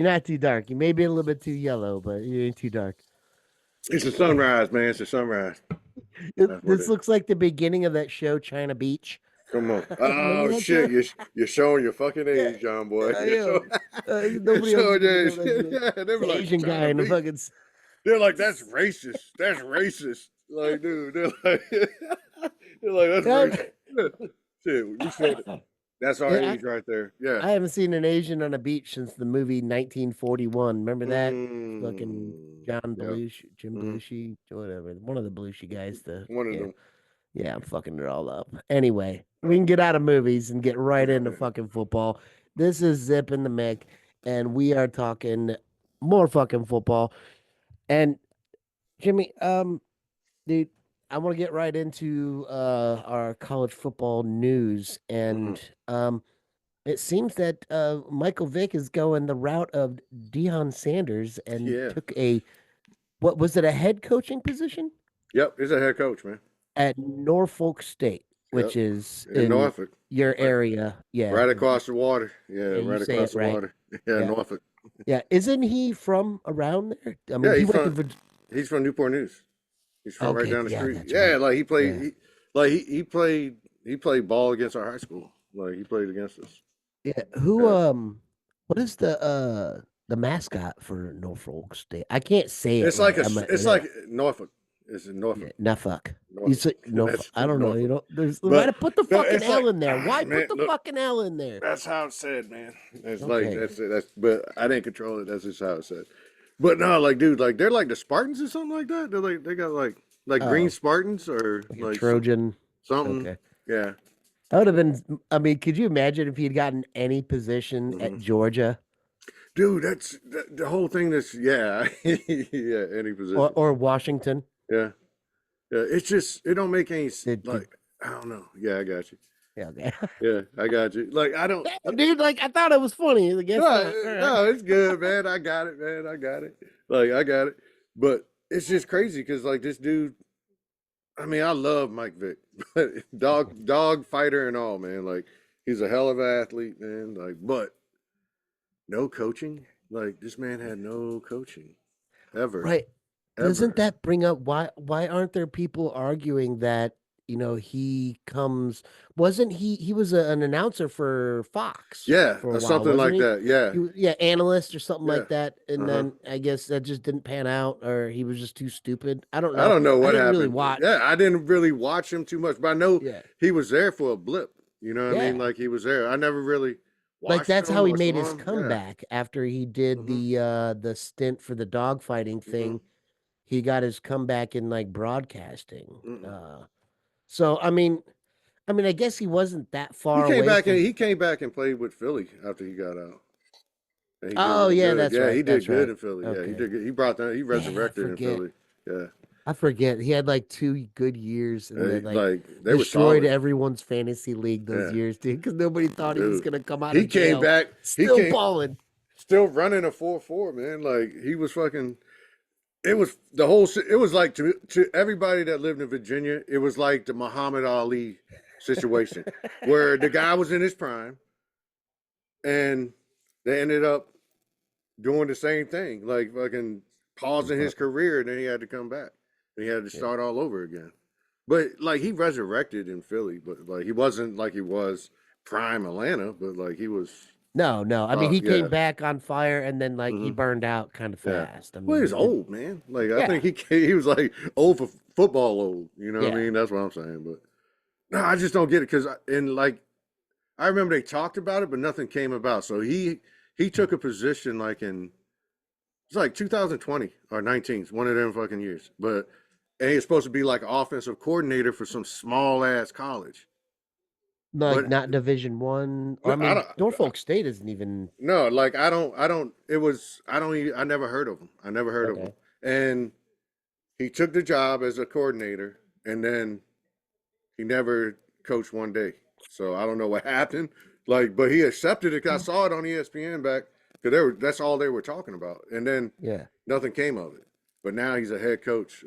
You're not too dark. You may be a little bit too yellow, but you ain't too dark. It's a sunrise, man. It's a sunrise. That's what it This is. looks like the beginning of that show, China Beach. Come on. Remember Oh that show? shit, you're showing your fucking Yeah, age, John boy. I You're am. showing, you're Nobody else is showing gonna your know age. that shit. Yeah, they It's were the like Asian guy China in the Beach. fucking. They're like, that's racist. That's racist. Like, dude, they're like, they're like, that's racist. Yeah. Shit, we said it. That's our Yeah, age right there. Yeah. I haven't seen an Asian on a beach since the movie 1941. Remember that? Fucking John Yeah. Belushi, Jim Mm-hmm. Belushi, whatever. One of the Belushi guys. One of Yeah, them. yeah. I'm fucking it all up. Anyway, we can get out of movies and get right into fucking football. This is Zip and the Mick, and we are talking more fucking football. And Jimmy, dude, I want to get right into our college football news, Mm-hmm. and it seems that Michael Vick is going the route of Deion Sanders and Yeah. took what was it, a head coaching position Yep. He's a head coach, man. at Norfolk State, which Yep. is In in Norfolk. your Right, area. Yeah, right across the water. Yeah, yeah, you right say across it the right. water. Yeah, Yeah, Norfolk. yeah. Isn't he from around there? I mean, Yeah, he went to Virginia. he's from Newport News. He's from right Okay, down the yeah, street. that's Yeah, right. like Yeah. he played ball against our high school. Like he played against us. Yeah. Who Yeah. what is the mascot for Norfolk State? I can't say it It's like right. a it's like Norfolk. It's in Yeah, Norfolk. Norfolk. You Norfolk. say Norfolk. That's I don't know. You Norfolk. know, there's why But to put the no, fucking it's like L in there? Why man, put the look, fucking L in there? that's how it's said, man. It's like Okay. that's but I didn't control it. That's just how it's said. But no, like dude, like they're like the Spartans or something like that. They're like they got like green Oh, Spartans or like a like Trojan. something. Okay. Yeah. That would have been. I mean, could you imagine if he'd gotten any position Hmm. at Georgia Dude, that's the whole thing. That's yeah, yeah. Any position. or Washington? Yeah, yeah. It's just it don't make any Did like I don't know. Yeah, I got you. yeah, okay. Yeah, I got you. Like I don't. Damn, dude, like I thought it was funny. I guess No, not. All right. no, it's good, man. I got it, man. I got it. Like I got it. But it's just crazy because like this dude. I mean, I love Mike Vick, dog fighter and all, man. Like he's a hell of an athlete, man. Like, but no coaching. Like this man had no coaching ever, Right. Doesn't ever. that bring up why aren't there people arguing that, he comes wasn't he was an announcer for Fox Yeah, for a or while, something wasn't like he? that. Yeah, Yeah, analyst or something yeah. like that. And Uh-huh. then I guess that just didn't pan out or he was just too stupid. I don't I know. don't know I what didn't really happened. Yeah, watch. I didn't really watch him too much, but I know Yeah. he was there for a blip. You know what I mean? Yeah. Like he was there. I never really Like watched that's him how he or made saw his him. Yeah. comeback after he did Hmm. the stint for the dogfighting Hmm. thing. He got his comeback in like broadcasting. Hmm. So I guess he wasn't that He far came away back and from. he came back and played with Philly after he got out. And he did Oh real yeah, good. that's Yeah, right. he did That's good right. in Philly. Yeah, he Okay. did good. He brought that. He Man, resurrected in Philly. Yeah, I forget. He had like 2 good years and then like like they were destroyed solid. everyone's fantasy league those Yeah, years, dude, because nobody thought he was dude. gonna come out He of came jail. back. He Still came balling. still running a 4.4, man. Like he was fucking. It was the whole. It was like to everybody that lived in Virginia. It was like the Muhammad Ali situation, where the guy was in his prime, and they ended up doing the same thing, like fucking pausing his career, and then he had to come back. And he had to Yeah. start all over again. But like he resurrected in Philly, but like he wasn't like he was prime Atlanta, but like he was. No, no. I mean, he came Yeah, back on fire and then like he hmm burned out kind of yeah. fast. I Well, he's mean, old, man. Like I think yeah, he was like old for football old. You know what I yeah. mean? That's what I'm saying. But no, I just don't get it because in like I remember they talked about it, but nothing came about. So he took a position like in it's like 2020 or 19, one of them fucking years. But and he's supposed to be like offensive coordinator for some small ass college. Like But not Division One. Or no, I I mean, don't. Norfolk State isn't even No, like I don't. It was I don't. I never heard of him. I never heard of him. okay. And he took the job as a coordinator, and then he never coached one day. So I don't know what happened. Like, but he accepted it. 'Cause I saw it on ESPN back because that's all they were talking about, and then Yeah. nothing came of it. But now he's a head coach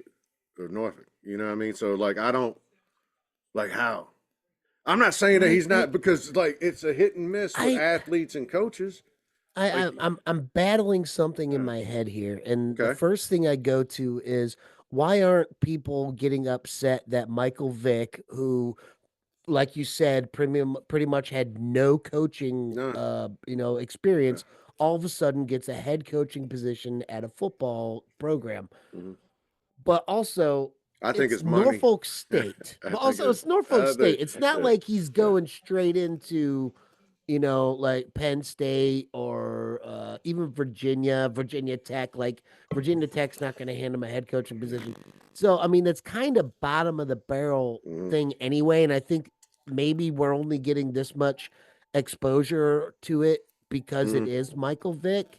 of Norfolk. You know what I mean? So like I don't like how. I'm not saying that Right. he's not because like it's a hit and miss with I athletes and coaches. Like, I'm battling something in uh, my head here, and the okay, first thing I go to is why aren't people getting upset that Michael Vick, who, like you said, pretty much had no coaching none. experience, all of a sudden gets a head coaching position at a football program. Mhm. But also I think it's it's money. Norfolk State. I But think also it. it's Norfolk I State. think. It's not Yeah, like he's yeah. going straight into, like Penn State or even Virginia Tech. Like Virginia Tech's not going to hand him a head coaching position. So I mean, that's kind of bottom of the barrel Mhm. thing anyway. And I think maybe we're only getting this much exposure to it because it Mhm. is Michael Vick.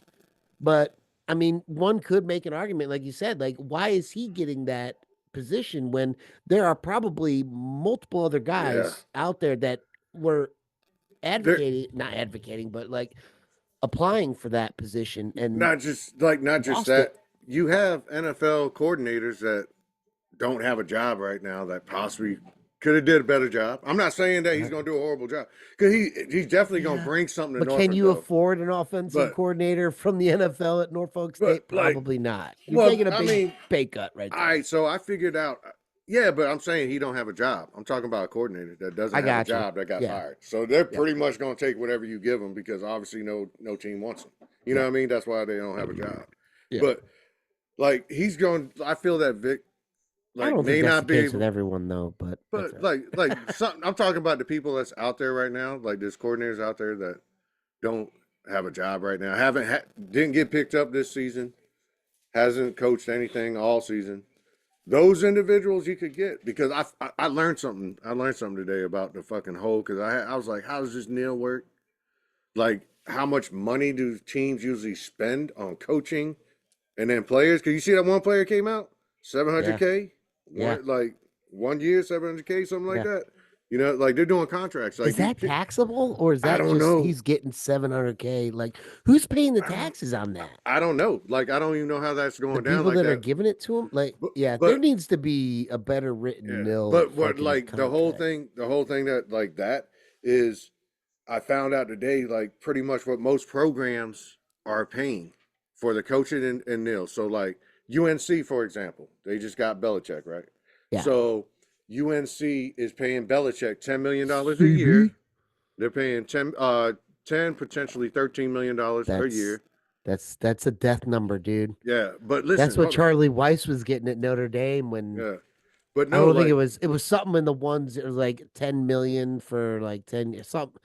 But I mean, one could make an argument, like you said, like why is he getting that position when there are probably multiple other Yeah. guys out there that were They're not advocating, but like applying for that position and not just lost it. that. You have NFL coordinators that don't have a job right now that possibly could have did a better job. I'm not saying that he's Right. going to do a horrible job because he's definitely going to Yeah. bring something to But can Norfolk you though. afford an offensive But coordinator from the NFL at Norfolk but State? like, Probably not. You're well, taking a I big mean, pay cut right all there. right. So I figured out. Yeah, but I'm saying he don't have a job. I'm talking about a coordinator that doesn't I have a got you. job that got Yeah. fired. So they're Yep. pretty much going to take whatever you give them because obviously no team wants them. You know what Yep. I mean? That's why they don't have a job. Yep. But like he's going. I feel that Vic I like don't think may that's the not be case with able. everyone though, but that's But all like right. something I'm talking about the people that's out there right now, like there's coordinators out there that don't have a job right now. Didn't get picked up this season, hasn't coached anything all season. Those individuals you could get because I learned something. I learned something today about the fucking whole because I was like, how does this Neil work? Like, how much money do teams usually spend on coaching and then players? Because you see that one player came out Yeah. 700K, Yeah. one like 1 year 700K, something like Yeah. that. You know, like they're doing contracts. Is Like that taxable or is I that don't just know. he's getting 700K? Like, who's paying the I don't. taxes on that? I don't know. Like I don't even know how that's The going down people like that are that. giving it to him? Like, But yeah, there but needs to be a better written yeah. nil But what fucking like contract. the whole thing that like that is I found out today like pretty much what most programs are paying for the coaching and nil. So like UNC for example, they just got Belichick, right? Yeah. So UNC is paying Belichick $10 million a year. CB. They're paying 10 potentially $13 million a That's year. that's a death number, dude. Yeah, but That's listen, what hold on. Charlie Weiss was getting at Notre Dame when Yeah, but I no, don't think like it was something in the ones. It was like 10 million for like 10 years. Something.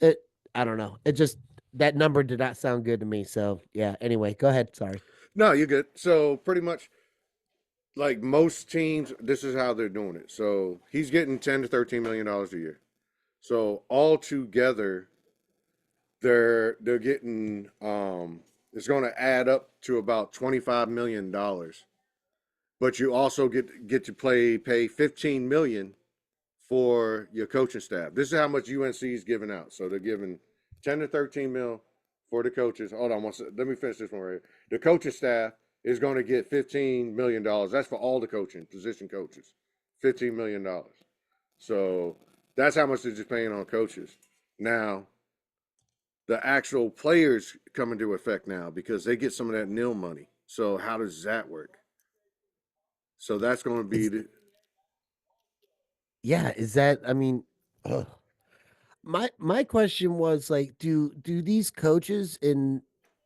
It I don't know. It just that number did not sound good to me. So yeah. Anyway, go ahead. Sorry. no, you're good. So pretty much like most teams, this is how they're doing it. So he's getting 10 to 13 million dollars a year. So all together, they're getting it's going to add up to about $25 million. But you also get to pay 15 million for your coaching staff. This is how much UNC is giving out. So they're giving 10 to 13 mil for the coaches. Hold on, let me finish this one right here. The coaching staff is going to get $15 million. That's for all the coaching position coaches, $15 million. So that's how much they're just paying on coaches. Now the actual players come into effect now because they get some of that nil money. So how does that work? So that's going to be Is the yeah, is that I mean, ugh. My question was like, do these coaches in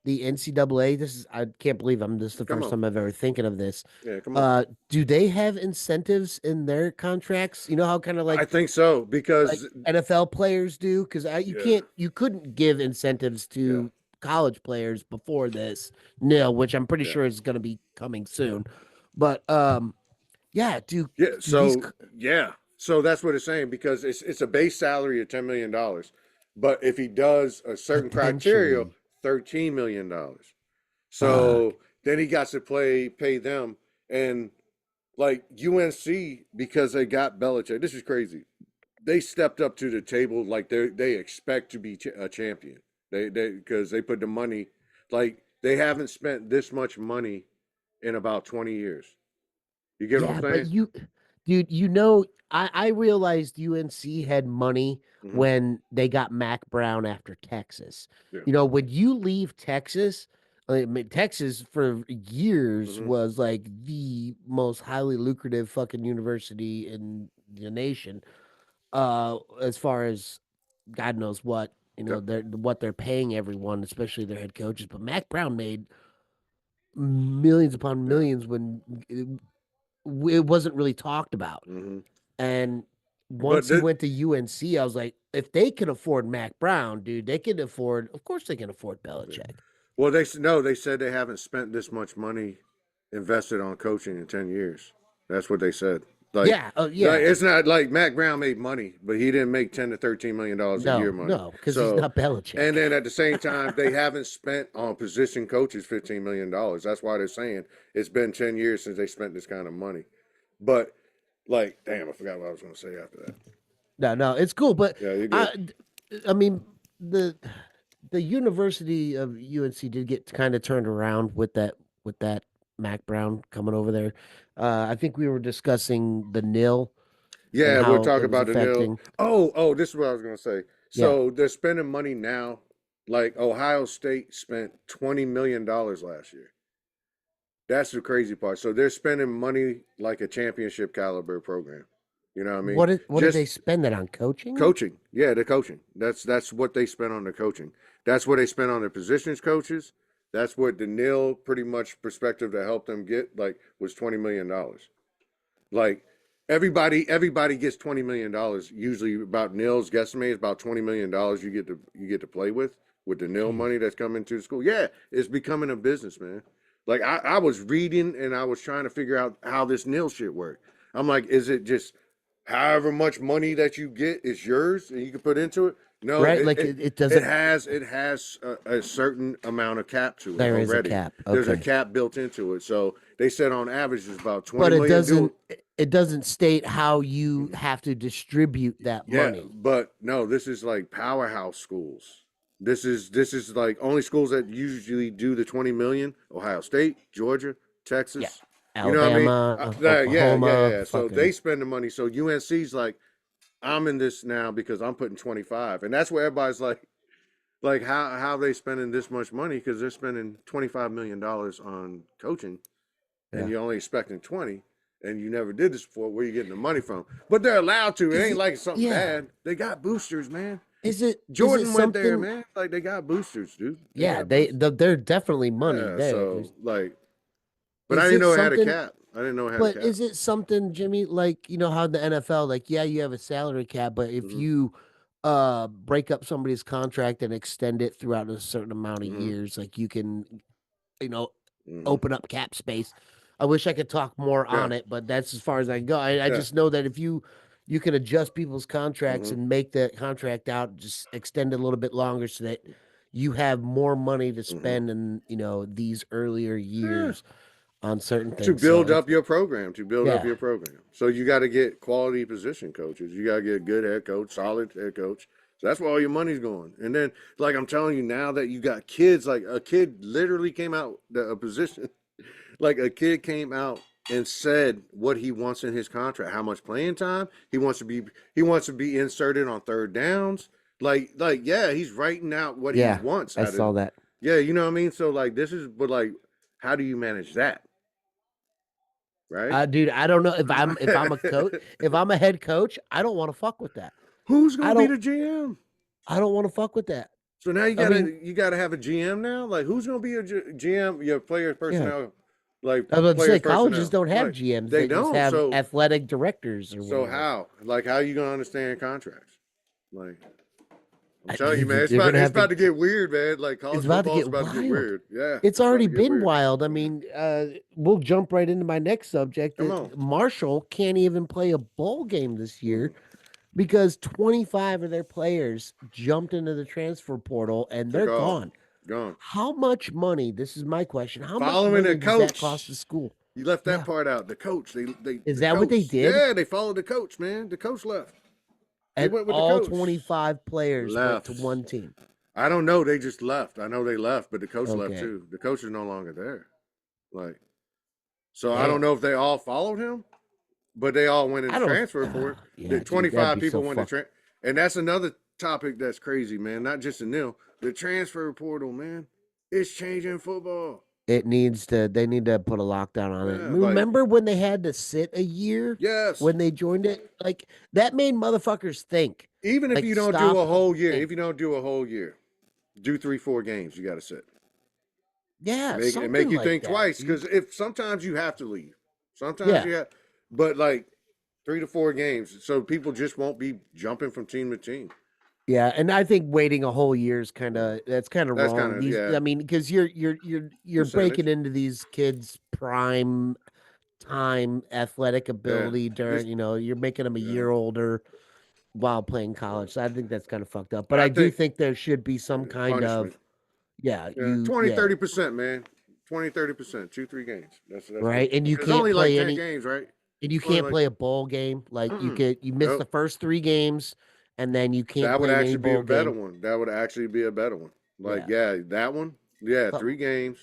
the NCAA, this is I can't believe this is the come first on, time I've ever thinking of this. yeah, come on. Do they have incentives in their contracts? You know how kind of I like think so like because NFL players do? Because yeah, you couldn't give incentives yeah, to college players before this nil, which I'm pretty yeah. sure is going to be coming soon. But yeah, Yeah, do these so yeah, so that's what it's saying because it's a base salary of $10 million, but if he does a certain criteria, potentially $13 million. fuck? So then he got to pay them, and like UNC because they got Belichick. This is crazy. They stepped up to the table like they expect to be a champion. They because they put the money like they haven't spent this much money in about 20 years. You get what I'm Yeah, but saying? Dude, I realized UNC had money Hmm. when they got Mac Brown after Texas. Yeah. When you leave Texas, I mean, Texas for years Hmm. was like the most highly lucrative fucking university in the nation. As far as God knows what, Yep. they're paying everyone, especially their head coaches. But Mac Brown made millions upon Yeah. millions when it wasn't really talked about. Hmm. And But once he went to UNC, I was like, if they can afford Mac Brown, dude, they can afford. Of course, they can afford yeah. Belichick. Well, no, they said they haven't spent this much money invested on coaching in 10 years. That's what they said. Like, Yeah, yeah. it's not like Mac Brown made money, but he didn't make $10 to $13 million a year No, money. no, because he's So, not Belichick. and then at the same time, they haven't spent on position coaches $15 million. That's why they're saying it's been 10 years since they spent this kind of money. But like, damn, I forgot what I was going to say after that. No, it's cool, but Yeah, you're good. I mean the University of UNC did get kind of turned around with that Mac Brown coming over there. I think we were discussing the nil and Yeah, we'll how talk it was about the nil. affecting. Oh, this is what I was gonna say. Yeah, So they're spending money now. Like Ohio State spent $20 million last year. That's the crazy part. So they're spending money like a championship caliber program. You know what I mean? what did they Just spend it on coaching? coaching. Yeah, the coaching. That's what they spent on the coaching. That's what they spent on their positions coaches. That's what the nil pretty much perspective to help them get like was $20 million. Like everybody gets $20 million. Usually about nils guesstimate about $20 million you get to play with the nil Jeez. money that's coming to the school. Yeah, it's becoming a business, man. Like I was reading and I was trying to figure out how this nil shit worked. I'm like, is it just however much money that you get is yours and you can put into it? No, Right? it Like it, it it doesn't. has a certain amount of cap to it There is a already. cap. There's a Okay. cap built into it. So they said on average it's about 20 But million. Do it doesn't state how you have to distribute that Yeah, money. but no, this is like powerhouse schools. This is like only schools that usually do the 20 million. Ohio State, Georgia, Yeah. Texas. You know what I mean? Alabama, Yeah, Oklahoma, yeah. So they fucking spend the money. So UNC's like, I'm in this now because I'm putting 25, and that's where everybody's like how they spending this much money because they're spending $25 million on coaching and yeah. you're only expecting 20 and you never did this before, where you getting the money from? But they're allowed to. It Is ain't it like it's something yeah. bad. They got boosters, man. Is it Jordan went there, something man. Like they got boosters, dude. They yeah, got boosters. they're definitely money Yeah, there. so There's like, but I is didn't it know it had a something cap. I didn't know it had a but cap. is it something, Jimmy, like how in the NFL, like yeah, you have a salary cap, but if Mm-hmm. you break up somebody's contract and extend it throughout a certain amount of Mm-hmm. years, like you can, you know, Mm-hmm. open up cap space. I wish I could talk more Yeah. on it, but that's as far as I can go. I Yeah. just know that if you can adjust people's contracts Mm-hmm. and make the contract out, just extend it a little bit longer so that you have more money to Mm-hmm. spend in, these earlier Yeah. years on certain To things. So build it's up your program, to build up yeah. your program. So you got to get quality position coaches. You got to get a good head coach, solid head coach. So that's where all your money's going. And then, like I'm telling you, now that you got kids, like a kid literally came out a position, like a kid came out and said what he wants in his contract, how much playing time he wants to be inserted on third downs. Like yeah, he's writing out what he Yeah, wants I out of. saw that. Yeah, you know what I mean. So like this is, but like, how do you manage that, right? Dude, I don't know if I'm a head coach, I don't want to fuck with that. Who's I gonna be don't the GM? I don't want to fuck with that. So now you I gotta mean, you gotta have a GM now. Like who's gonna be your GM? Your players yeah. personnel, like I was about to say players colleges personnel. don't have Right? GMs. They They just don't. have So athletic directors or so whatever. how? Like how you gonna understand contracts? Like I'm telling you, man, You're gonna it's have about to get weird, man. Like it's college about to football is get about to get wild. weird. Yeah, It's it's about already to get been weird. wild. I mean, we'll jump right into my next subject. Come on. Marshall can't even play a bowl game this year Mm. because 25 of their players jumped into the transfer portal and Took they're off. gone. Gone. How much money? This is my question. How much Following a money does that cost coach. the school? You left that Yeah. part out. The coach. Is The that what they coach. did? Yeah, they followed the coach, man. The coach left. They And went with the all coach. 25 players went to Left. one team. I don't know. They just left. I know they left, but the coach left Okay. too. The coach is no longer there. Like, so I don't Damn. know if they all followed him, but they all went in I the don't. transfer portal. The Yeah, dude, that'd 25 be so people went to fuck. and that's another topic that's crazy, man. Not just a nil. The transfer portal, man, it's changing football. It needs to. They need to put a lockdown on it. Yeah, like Remember when they had to sit a year yes. when they joined it? Like that made motherfuckers think. Even if Like you don't do stop a and whole year, think. if you don't do a whole year, do 3, 4 games. You got to sit Yeah, and something make you like think that, twice because dude. if sometimes you have to leave, sometimes Yeah, you have, but like 3 to 4 games, so people just won't be jumping from team to team. yeah, and I think waiting a whole year is kind Yeah. of that's kind of That's kind wrong. of These, yeah I mean, because you're breaking percentage. into these kids' prime time athletic Yeah, ability this during, you're making them a yeah, year older while playing college. So I think that's kind of fucked up. But I I do think think there should be some kind punishment. of, yeah, Yeah, you, 20, yeah, 30%, man. 20, 30%, 2, 3 games. That's what. right. And you It's can't only like play 10 any, games, right? and you It's only can't like play a bowl game. Like mm-mm. you miss the Nope. first 3 games, and then you can't That would play in any actually be a bowl better game. one. That would actually be a better one. Like, Yeah, yeah, that one. Yeah, something. 3 games.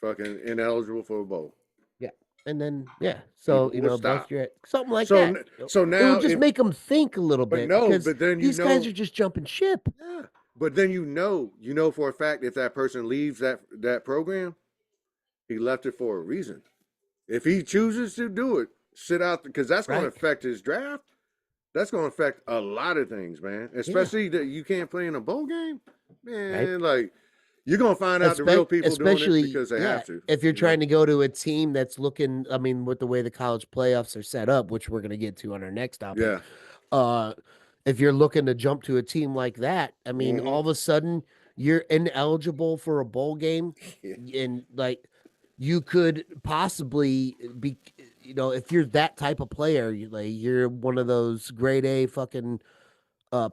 Fucking ineligible for a bowl. Yeah, and then yeah, so People would bust stop. your something like So that. so It would now just if make them think a little but bit no, because but then these guys are just jumping ship. yeah. But then you know for a fact if that person leaves that program, he left it for a reason. If he chooses to do it, sit out because that's going to Right. affect his draft. That's going to affect a lot of things, man. Yeah. Especially that you can't play in a bowl game, Right. man. Like you're going to find out the real people doing it Especially, because they yeah, have to. if you're You know? trying to go to a team that's looking, I mean, with the way the college playoffs are set up, which we're going to get to on our next topic, Yeah. uh, if you're looking to jump to a team like that, I mean, Mm-hmm. all of a sudden you're ineligible for a bowl game, Yeah. and like you could possibly be, if you're that type of player, you're one of those grade A fucking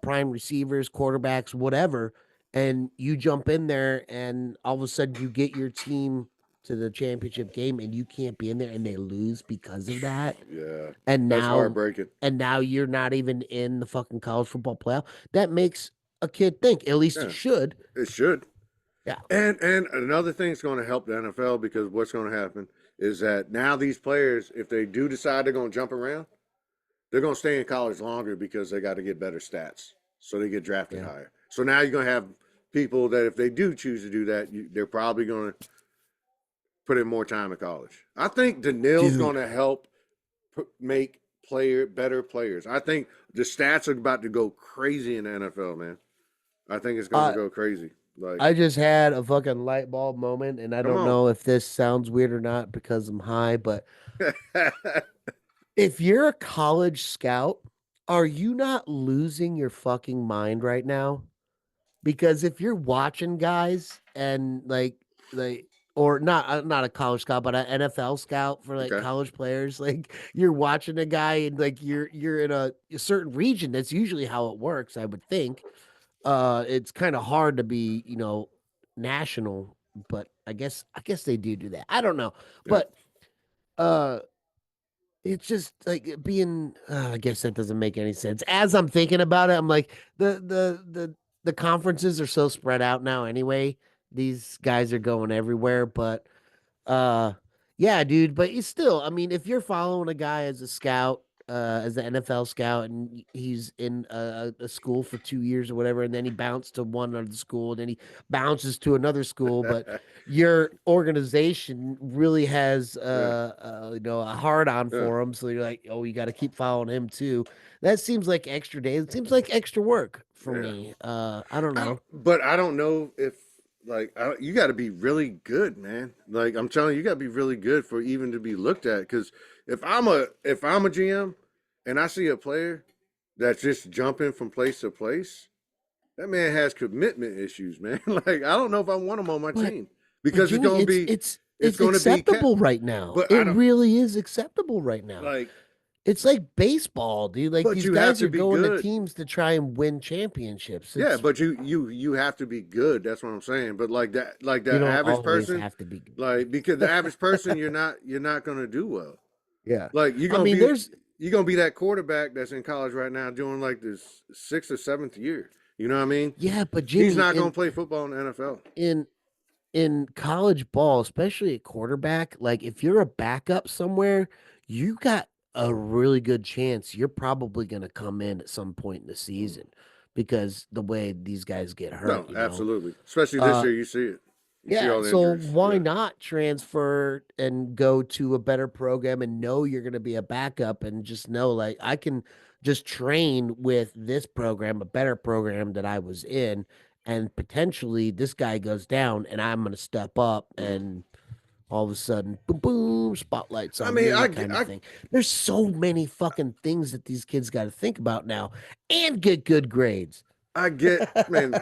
prime receivers, quarterbacks, whatever, and you jump in there, and all of a sudden you get your team to the championship game, and you can't be in there, and they lose because of that, Yeah. and That's now, heartbreaking. you're not even in the fucking college football playoff. That makes a kid think. At least it Yeah. should. It should. Yeah. And another thing's going to help the NFL because what's going to happen is that now these players, if they do decide they're going to jump around, they're going to stay in college longer because they got to get better stats. So they get drafted Yeah. higher. So now you're going to have people that if they do choose to do that, they're probably going to put in more time in college. I think the nil's Dude. going to help make better players. I think the stats are about to go crazy in the NFL, man. I think it's going to Uh, go crazy. Like, I just had a fucking light bulb moment, and I come don't on. know if this sounds weird or not because I'm high, but if you're a college scout, are you not losing your fucking mind right now? Because if you're watching guys and or not a college scout, but an NFL scout for like Okay. college players, like you're watching a guy and like you're in a certain region. That's usually how it works, I would think. It's kind of hard to be, national, but I guess they do that. I don't know. Yeah. But uh it's just like being. I guess that doesn't make any sense. As I'm thinking about it, I'm like the conferences are so spread out now. Anyway, these guys are going everywhere. But uh, yeah, dude. But you still, I mean, if you're following a guy as a scout, as an NFL scout, and he's in a school for 2 years or whatever, and then he bounced to one other school, and then he bounces to another school, but your organization really has Yeah. a hard on Yeah. for him, so you're like, oh, you got to keep following him too. That seems like extra days. It seems like extra work for Yeah. me. I don't know. But I don't know if like you got to be really good, man. Like I'm telling you, you got to be really good for even to be looked at. Because if I'm a GM and I see a player that's just jumping from place to place, that man has commitment issues, man. Like I don't know if I want him on my But team but because Jimmy, it's it's going to be kept. acceptable right now. But I It don't really is acceptable right now. like. It's like baseball, dude. Like But these you have guys to are be going to good. teams to try and win championships. Yeah, It's but you have to be good. That's what I'm saying. But like You that don't average always person, have to be good. like because the average person, you're not gonna do well. Yeah. Like you're I gonna mean, be there's you're gonna be that quarterback that's in college right now doing like this 6th or 7th year. You know what I mean? yeah, but He's Jimmy, not gonna play football in the NFL. in in college ball, especially at quarterback, like if you're a backup somewhere, you got a really good chance you're probably going to come in at some point in the season because the way these guys get hurt, No, you know. absolutely. Especially this Uh, year, you see it. You see yeah, all the so injuries. why Yeah. not transfer and go to a better program and know you're going to be a backup and just know like I can just train with this program, a better program that I was in, and potentially this guy goes down and I'm going to step up Mhm. and all of a sudden, boom, boom, spotlights I on mean, me kind of thing. There's so many fucking things that these kids got to think about now and get good grades. I get, man.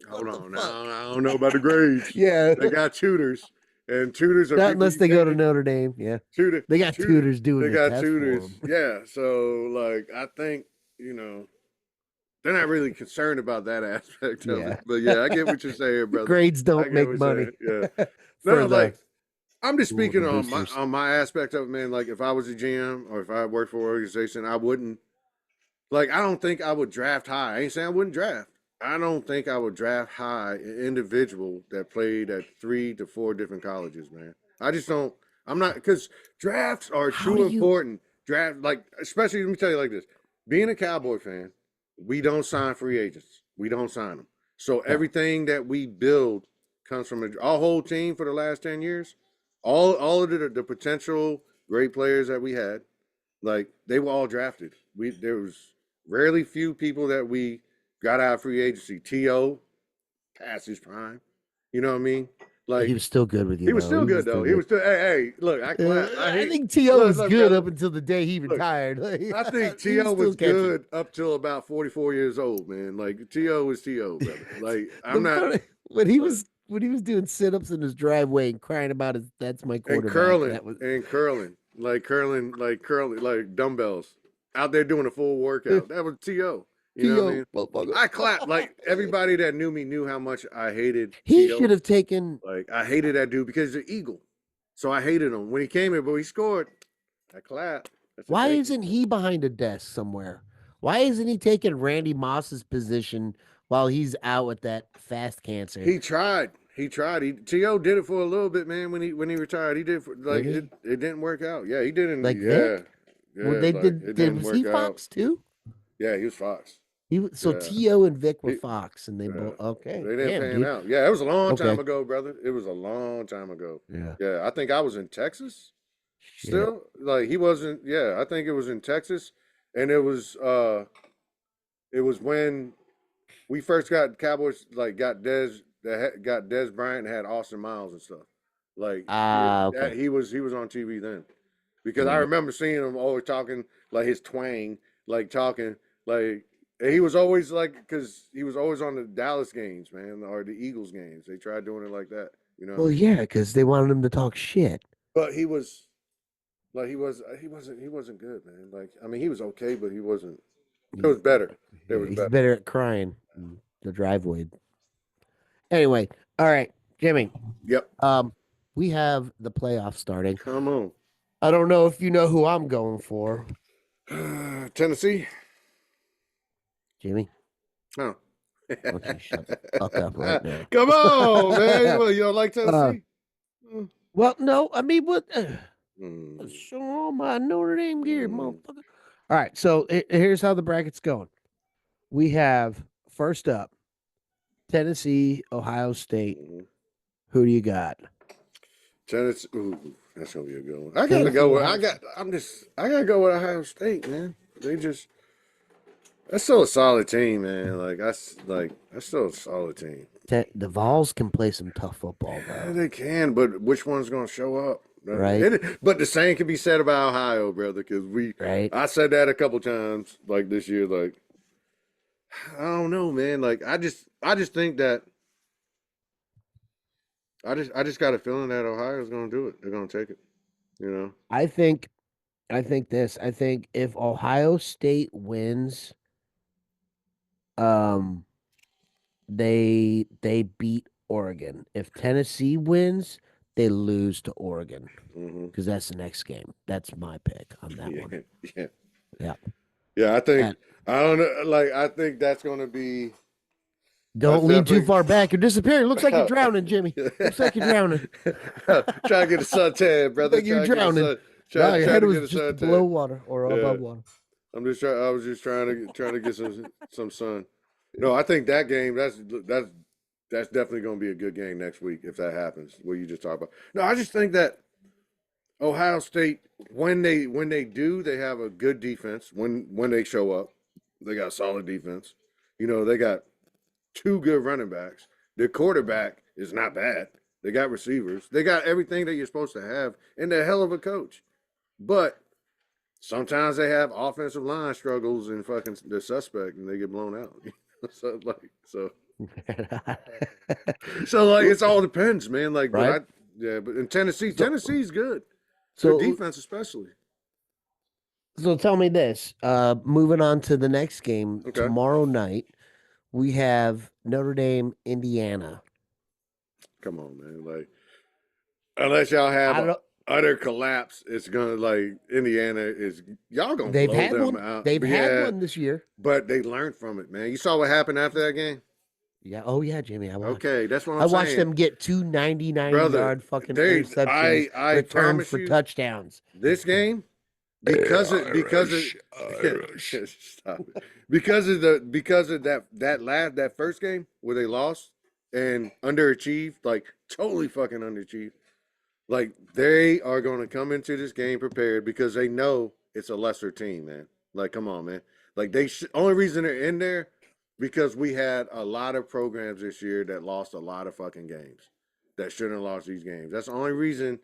Hold What the on fuck? now. I don't know about the grades. Yeah. They got tutors, and tutors are Not people unless you they go can't to get. Notre Dame. Yeah. Tutor, They got tutor. tutors doing They your got test for tutors. them. Yeah. So, like, I think you know they're not really concerned about that aspect of it. Yeah. But yeah, I get what you're saying, brother. Grades I don't get what make you're saying. money Yeah. for No, the like I'm just school, the speaking boosters. on my aspect of it, man. Like if I was a GM or if I worked for an organization, I wouldn't like I don't think I would draft high. I ain't saying I wouldn't draft. I don't think I would draft high an individual that played at 3 to 4 different colleges, man. I just don't. I'm not because drafts are How do too you important. Draft like especially let me tell you like this. Being a Cowboy fan, we don't sign free agents. We don't sign them. So no. everything that we build comes from our whole team for the last 10 years. All of the potential great players that we had, like they were all drafted. We there was rarely few people that we got out of free agency. To past his prime, you know what I mean? He Like was still good with you he was though. still He was good still though. He good. was still hey look I clap I I hate think T.O. was look good brother up until the day he look retired. I think He was To still was catching. good up till about 44 years old, man. Like To was To, brother. Like I'm The not funny when he was doing sit-ups in his driveway and crying about his that's my and quarterback. That was curling like dumbbells out there doing a full workout. That was To. You know what I T.O. mean? motherfucker. I clapped like everybody that knew me knew how much I hated He should To. have taken. Like I hated that dude because he's an Eagle, so I hated him when he came in. But he scored. I clapped. I said Why thank you. isn't he behind a desk somewhere? Why isn't he taking Randy Moss's position while he's out with that fast cancer? He tried. He tried. To did it for a little bit, man. When he retired, he did for, like Did it. he? It didn't work out. Yeah, he didn't. Like Yeah, Vic? Well, yeah. they Like did. it Did didn't was he work out. Fox too? Yeah, he was Fox. So Yeah, T.O. and Vic were he, Fox, and they yeah. both okay. They didn't Damn, pan dude. out. Yeah, it was a long time Okay. ago, brother. It was a long time ago. Yeah. Yeah, I think I was in Texas Shit. still. Like he wasn't. Yeah, I think it was in Texas, and it was when we first got Cowboys like got Des Bryant and had Austin Miles and stuff. Like Ah, okay. he was on TV then because All I right. remember seeing him always talking like his twang, like talking like and he was always like because he was always on the Dallas games, man, or the Eagles games. They tried doing it like that, you know. Well, yeah, because they wanted him to talk shit. But he was like he wasn't good, man. Like I mean he was okay, but he wasn't. It was better. It Yeah, was he's better. better at crying in the driveway. Anyway, all right, Jimmy. Yep. Um, we have the playoffs starting. Come on. I don't know if you know who I'm going for, Tennessee. Jimmy. Oh. Why don't you shut the fuck up right now? Come on, man. Well, you don't like uh, Tennessee? Mm. well, no, I mean, what? Mm. Show all my Notre Dame gear, Mm. motherfucker. All right, so here's how the bracket's going. We have first up Tennessee, Ohio State. Mm. Who do you got? Tennessee. Ooh, that's gonna be a good one. I gotta Tennessee, go with. Ohio State. I gotta go with Ohio State, man. They just. That's still a solid team, man. That's still a solid team. The Vols can play some tough football, Yeah, though, they can, but which one's gonna show up? right? But the same can be said about Ohio, brother, because Right? I said that a couple times, like this year, like I don't know, man. Like I just think that I just got a feeling that Ohio's gonna do it. They're gonna take it. You know. I think, I think this. I think if Ohio State wins, um, they beat Oregon. If Tennessee wins, they lose to Oregon Hmm. because that's the next game. That's my pick on that one. Yeah, yeah, Yeah. yeah. And I don't know. Like I think that's gonna be don't that's lean too definitely. far back. You're disappearing. Looks like you're drowning, Jimmy. Looks like you're drowning. Try to get a suntan, Looks brother. like you're Try to get a drowning. No, your Try head to get was a just below suntan. water or Yeah. above water. I was just trying to get some sun. No, I think that game that's definitely going to be a good game next week if that happens. What you just talked about. No, I just think that Ohio State when they do, they have a good defense. When they show up, they got solid defense. You know, they got two good running backs. Their quarterback is not bad. They got receivers. They got everything that you're supposed to have, and they're a hell of a coach. But sometimes they have offensive line struggles and fucking the suspect, and they get blown out. So it all depends, man. Like, Right. but in Tennessee, So, Tennessee's good. Their so, defense, especially. so tell me this. Moving on to the next game Okay, tomorrow night, we have Notre Dame, Indiana. come on, man. Like, unless y'all have I a don't. utter collapse, it's gonna like Indiana is y'all gonna They've blow had them one. out. They've But had yeah, one this year. but they learned from it, man. You saw what happened after that game. Yeah. Oh yeah, Jimmy. I watched. Okay, that's what I I'm watched saying, them get two 99 brother. yard fucking interceptions I returned promise for you, touchdowns. this game because of stop it. Because of that first game where they lost and underachieved, like totally fucking underachieved. Like they are going to come into this game prepared because they know it's a lesser team, man. Like come on, man. Like only reason they're in there because we had a lot of programs this year that lost a lot of fucking games that shouldn't have lost these games. That's the only reason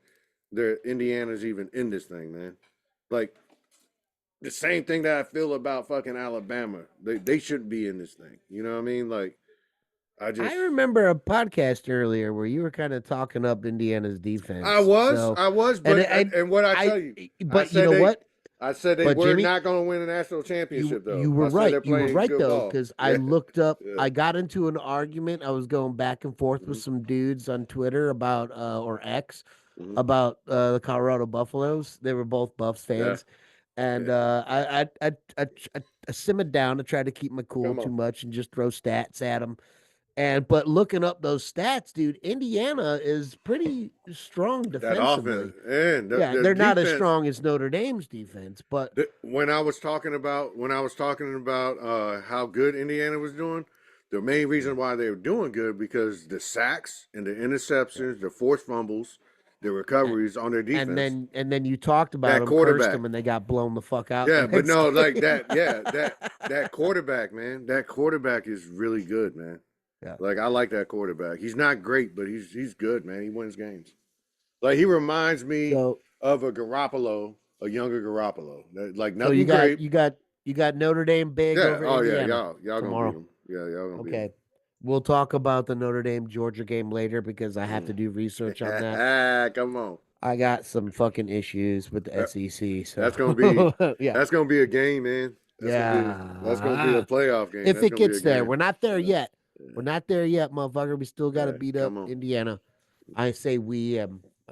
Indiana's even in this thing, man. Like the same thing that I feel about fucking Alabama. They shouldn't be in this thing. You know what I mean? Like I remember a podcast earlier where you were kind of talking up Indiana's defense. I was, and but and what I tell you, I but you said know what? I said they But were Jimmy, not going to win a national championship, though. you were I said right. they're You were playing right good though, ball. because I Yeah, looked up. yeah. I got into an argument. I was going back and forth with Mm-hmm. some dudes on Twitter about or X Mm-hmm. about the Colorado Buffaloes. They were both Buffs Yeah, fans, and yeah. I simmered down to try to keep my cool Come too on, much and just throw stats at them. But looking up those stats, dude, Indiana is pretty strong that offense defensively. and Yeah, the they're not as defense. strong as Notre Dame's defense, but When I was talking about how good Indiana was doing, the main reason why they were doing good because the sacks and the interceptions, the forced fumbles, the and, recoveries on their defense. and then you talked about That them, cursed quarterback. them, and they got blown the fuck out the Yeah, but next no, like game. that. Yeah, that quarterback, man. That quarterback is really good, man. Yeah. Like I like that quarterback. He's not great, but he's good, man. He wins games. Like he reminds me So of a Garoppolo, a younger Garoppolo. Like so you nothing got great. you got Notre Dame big Yeah. over Oh yeah. Indiana Y'all gonna beat tomorrow. him. Yeah. Y'all gonna beat him. Okay. We'll talk about the Notre Dame Georgia game later because I have to do research on that. Come on. I got some fucking issues with the That- SEC, That's gonna be so yeah. that's gonna be a game, man. That's gonna be a Yeah. playoff game. If That's it gonna be a gets there, game. we're not there Yeah. yet. We're not there yet, motherfucker. We still got to Yeah. beat up Come on. Indiana. I say we. I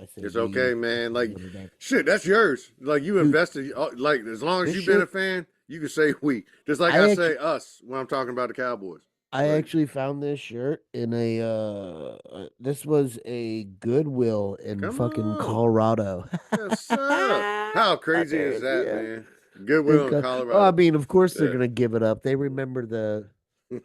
say It's we. okay, man. Like Notre Dame. shit, that's yours. Like you Dude, invested. Like as long as this you've been a shit. fan, you can say we. Just like I I actually, say us when I'm talking about the Cowboys. I Like actually found this shirt in a. This was a Goodwill in come fucking on, Colorado. yes sir. How crazy There is it that, is. man? In Goodwill in Oh, I Colorado. mean, of course they're Yeah. gonna give it up. They remember the, you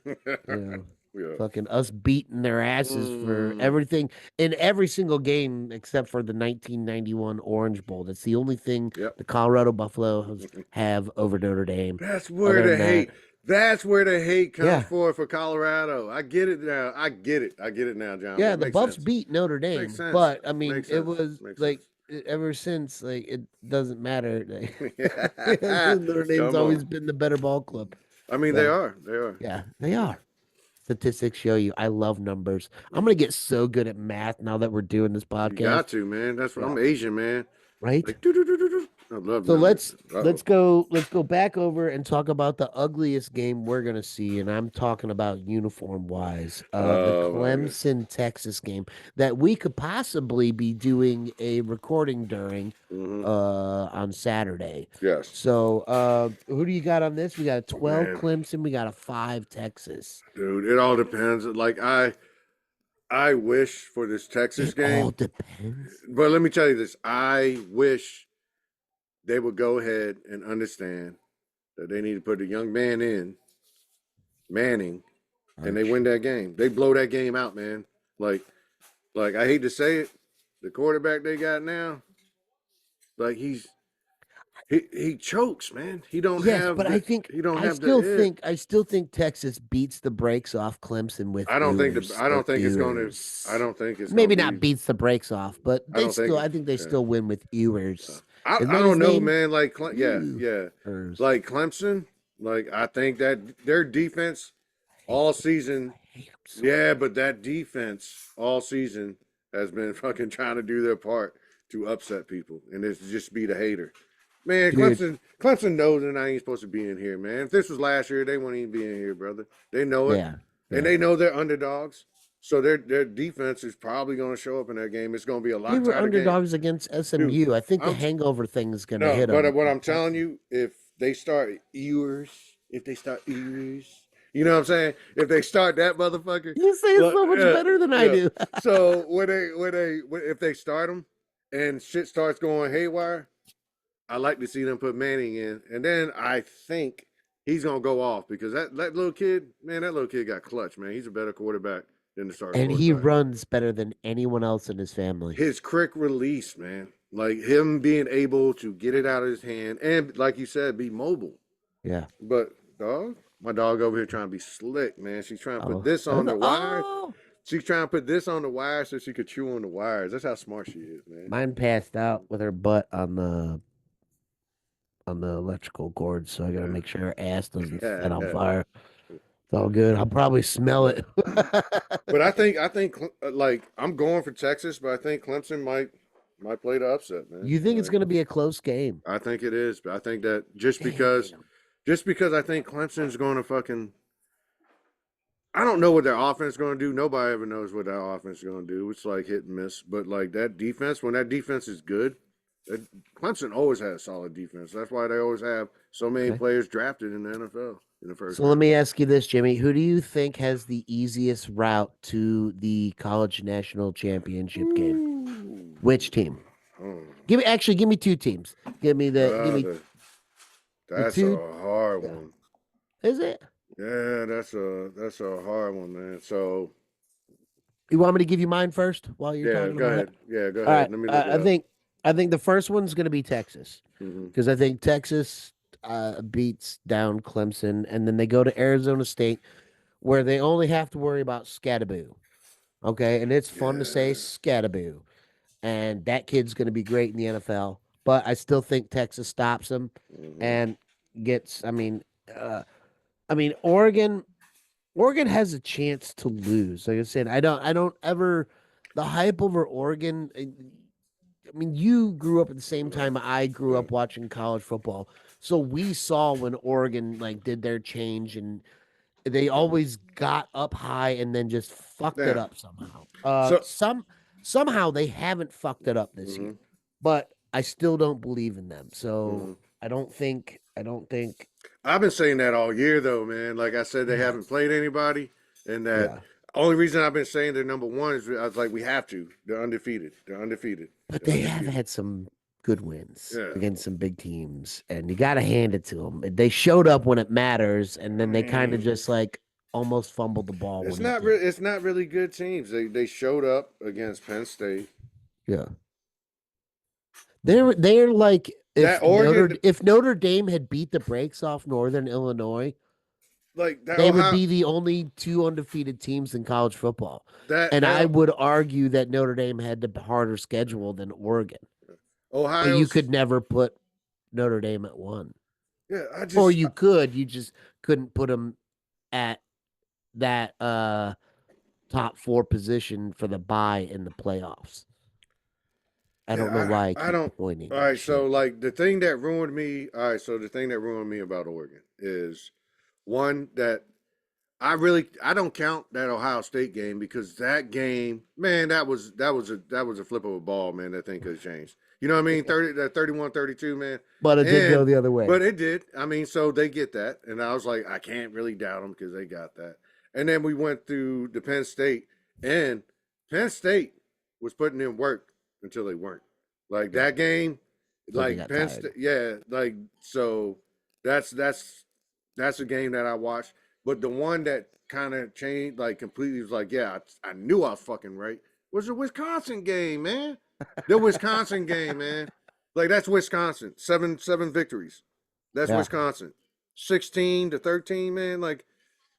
know, Yeah. fucking us beating their asses for Mm. everything in every single game except for the 1991 Orange Bowl. That's the only thing Yep. the Colorado Buffaloes have over Notre Dame. That's where Other the than that, hate. That's where the hate comes yeah, for Colorado. I get it now. I get it. I get it now, John. yeah, It the makes Buffs sense. beat Notre Makes Dame, sense. but I mean, Makes it sense. was Makes like sense. ever since, like it doesn't matter. Notre Dame's Come on. always been the better ball club. I mean, they So are. They are. yeah, they are. Statistics show you. I love numbers. I'm gonna get so good at math now that we're doing this You got podcast. to, man. That's what Yeah. I'm Asian, man. Right? Like, do. I love So numbers. let's go back over and talk about the ugliest game we're gonna see, and I'm talking about uniform wise. The Oh my god. Clemson Texas game that we could possibly be doing a recording during Mm-hmm. on Saturday. Yes, So who do you got on this? We got a 12 man, Clemson, we got a 5 Texas. dude. It all depends. Like I wish for this Texas It all game, depends. but let me tell you this. I wish they would go ahead and understand that they need to put a young man in Manning, and they win that game. They blow that game out, man. Like, I hate to say it, the quarterback they got now, like he chokes, man. He don't Yes, have but I the think he don't have the it. I still think Texas beats the brakes off Clemson with Ewers I or don't think it's going to. I Ewers. don't think it's going Maybe to not be. beats the brakes off, but I don't think. I think they Yeah. still win with Ewers. Isn't I that his don't know, name? man. Like, yeah. Ewers. Like Clemson, like I think that their defense all season, I hate him so yeah, but that defense all season has been fucking trying to do their part to upset people, and it's just be the hater. Man, dude. Clemson knows that I ain't supposed to be in here, man. If this was last year, they wouldn't even be in here, brother. They know it, Yeah. and Yeah. they know they're underdogs. So their defense is probably going to show up in that game. It's going to be a They lot were tighter game, underdogs against dude. SMU. I think the I'm hangover thing is going to no, hit but them. what I'm telling you, if they start Ewers, you know what I'm saying? If they start that motherfucker, You say it look, so much better than I yeah. do. So if they start them and shit starts going haywire, I like to see them put Manning in, and then I think he's gonna go off because that little kid, man, that little kid got clutch, man. He's a better quarterback than the starting And he quarterback. runs better than anyone else in his family. His quick release, man, like him being able to get it out of his hand and, like you said, be mobile. Yeah. But dog, my dog over here trying to be slick, man. She's trying to put Oh. this on the wire. Oh. She's trying to put this on the wire so she could chew on the wires. That's how smart she is, man. Mine passed out with her butt on the electrical cord, so I gotta make sure her ass doesn't set on fire. It's all good. I'll probably smell but it. but I think like I'm going for Texas, but I think Clemson might play the upset, man. You think it's Like gonna be a close game? I think it is, but I think that Damn. just because I think Clemson's going to fucking I don't know what their offense is going to do. Nobody ever knows what their offense is going to do. It's like hit and miss. But like that defense, when that defense is good, Clemson always has solid defense. That's why they always have so many Okay. players drafted in the NFL in the first So let round. me ask you this, Jimmy. Who do you think has the easiest route to the college national championship game? Ooh. Which team? Oh. Give me two teams. Give me the That's two. a hard Yeah. one. Is it? Yeah, that's a hard one, man. So You want me to give you mine first while you're yeah, talking go about ahead. it? Yeah, go All ahead. right. Let me look it up. I think the first one's going to be Texas Mm-hmm. because I think Texas beats down Clemson, and then they go to Arizona State where they only have to worry about Scattaboo. Okay, and it's fun to say Yeah. Scattaboo, and that kid's going to be great in the NFL. But I still think Texas stops him Mm-hmm. and gets. I mean, Oregon has a chance to lose. Like I said, I don't ever the hype over Oregon. I mean, you grew up at the same time I grew Yeah. up watching college football, so we saw when Oregon like did their change, and they always got up high and then just fucked it Yeah. up somehow. So Somehow they haven't fucked it up this mm-hmm. year, but I still don't believe in them. So Mm-hmm. I don't think. I've been saying that all year though, man. Like I said, they Yeah, haven't played anybody, and that yeah. only reason I've been saying they're number one is I was like, we have to. They're undefeated. But They're they have undefeated. had some good wins Yeah. against some big teams, and you got to hand it to them. They showed up when it matters, and I then they kind of mean, just like almost fumbled the ball when it did. it's not really good teams. They showed up against Penn State. Yeah, they're like That Oregon, If Notre Dame had beat the brakes off Northern Illinois, like that they would Ohio, be the only two undefeated teams in college football. that And I that would argue that Notre Dame had the harder schedule than Oregon, but you Ohio's. could never put Notre Dame at one. Yeah, Or you just couldn't put them at that top four position for the bye in the playoffs. I don't know why I I keep don't. pointing All that right, so shit. like the thing that ruined me. All right, so the thing that ruined me about Oregon is one that I don't count that Ohio State game because that game, man, that was a flip of a ball, man. That thing could have changed. You know what I mean? 31-32, man. But it did go And the other way. but it did. I mean, so they get that, and I was like, I can't really doubt them because they got that. And then we went through the Penn State, and Penn State was putting in work until they weren't. Like Yeah. that game, So they Like got Penn tired. State, yeah, like so that's a game that I watched. But the one that kind of changed like completely was like, yeah, I knew I was fucking right. Was the Wisconsin game, man. The Wisconsin game, man. Like that's Wisconsin. Seven victories. That's Yeah. Wisconsin. 16-13, man. Like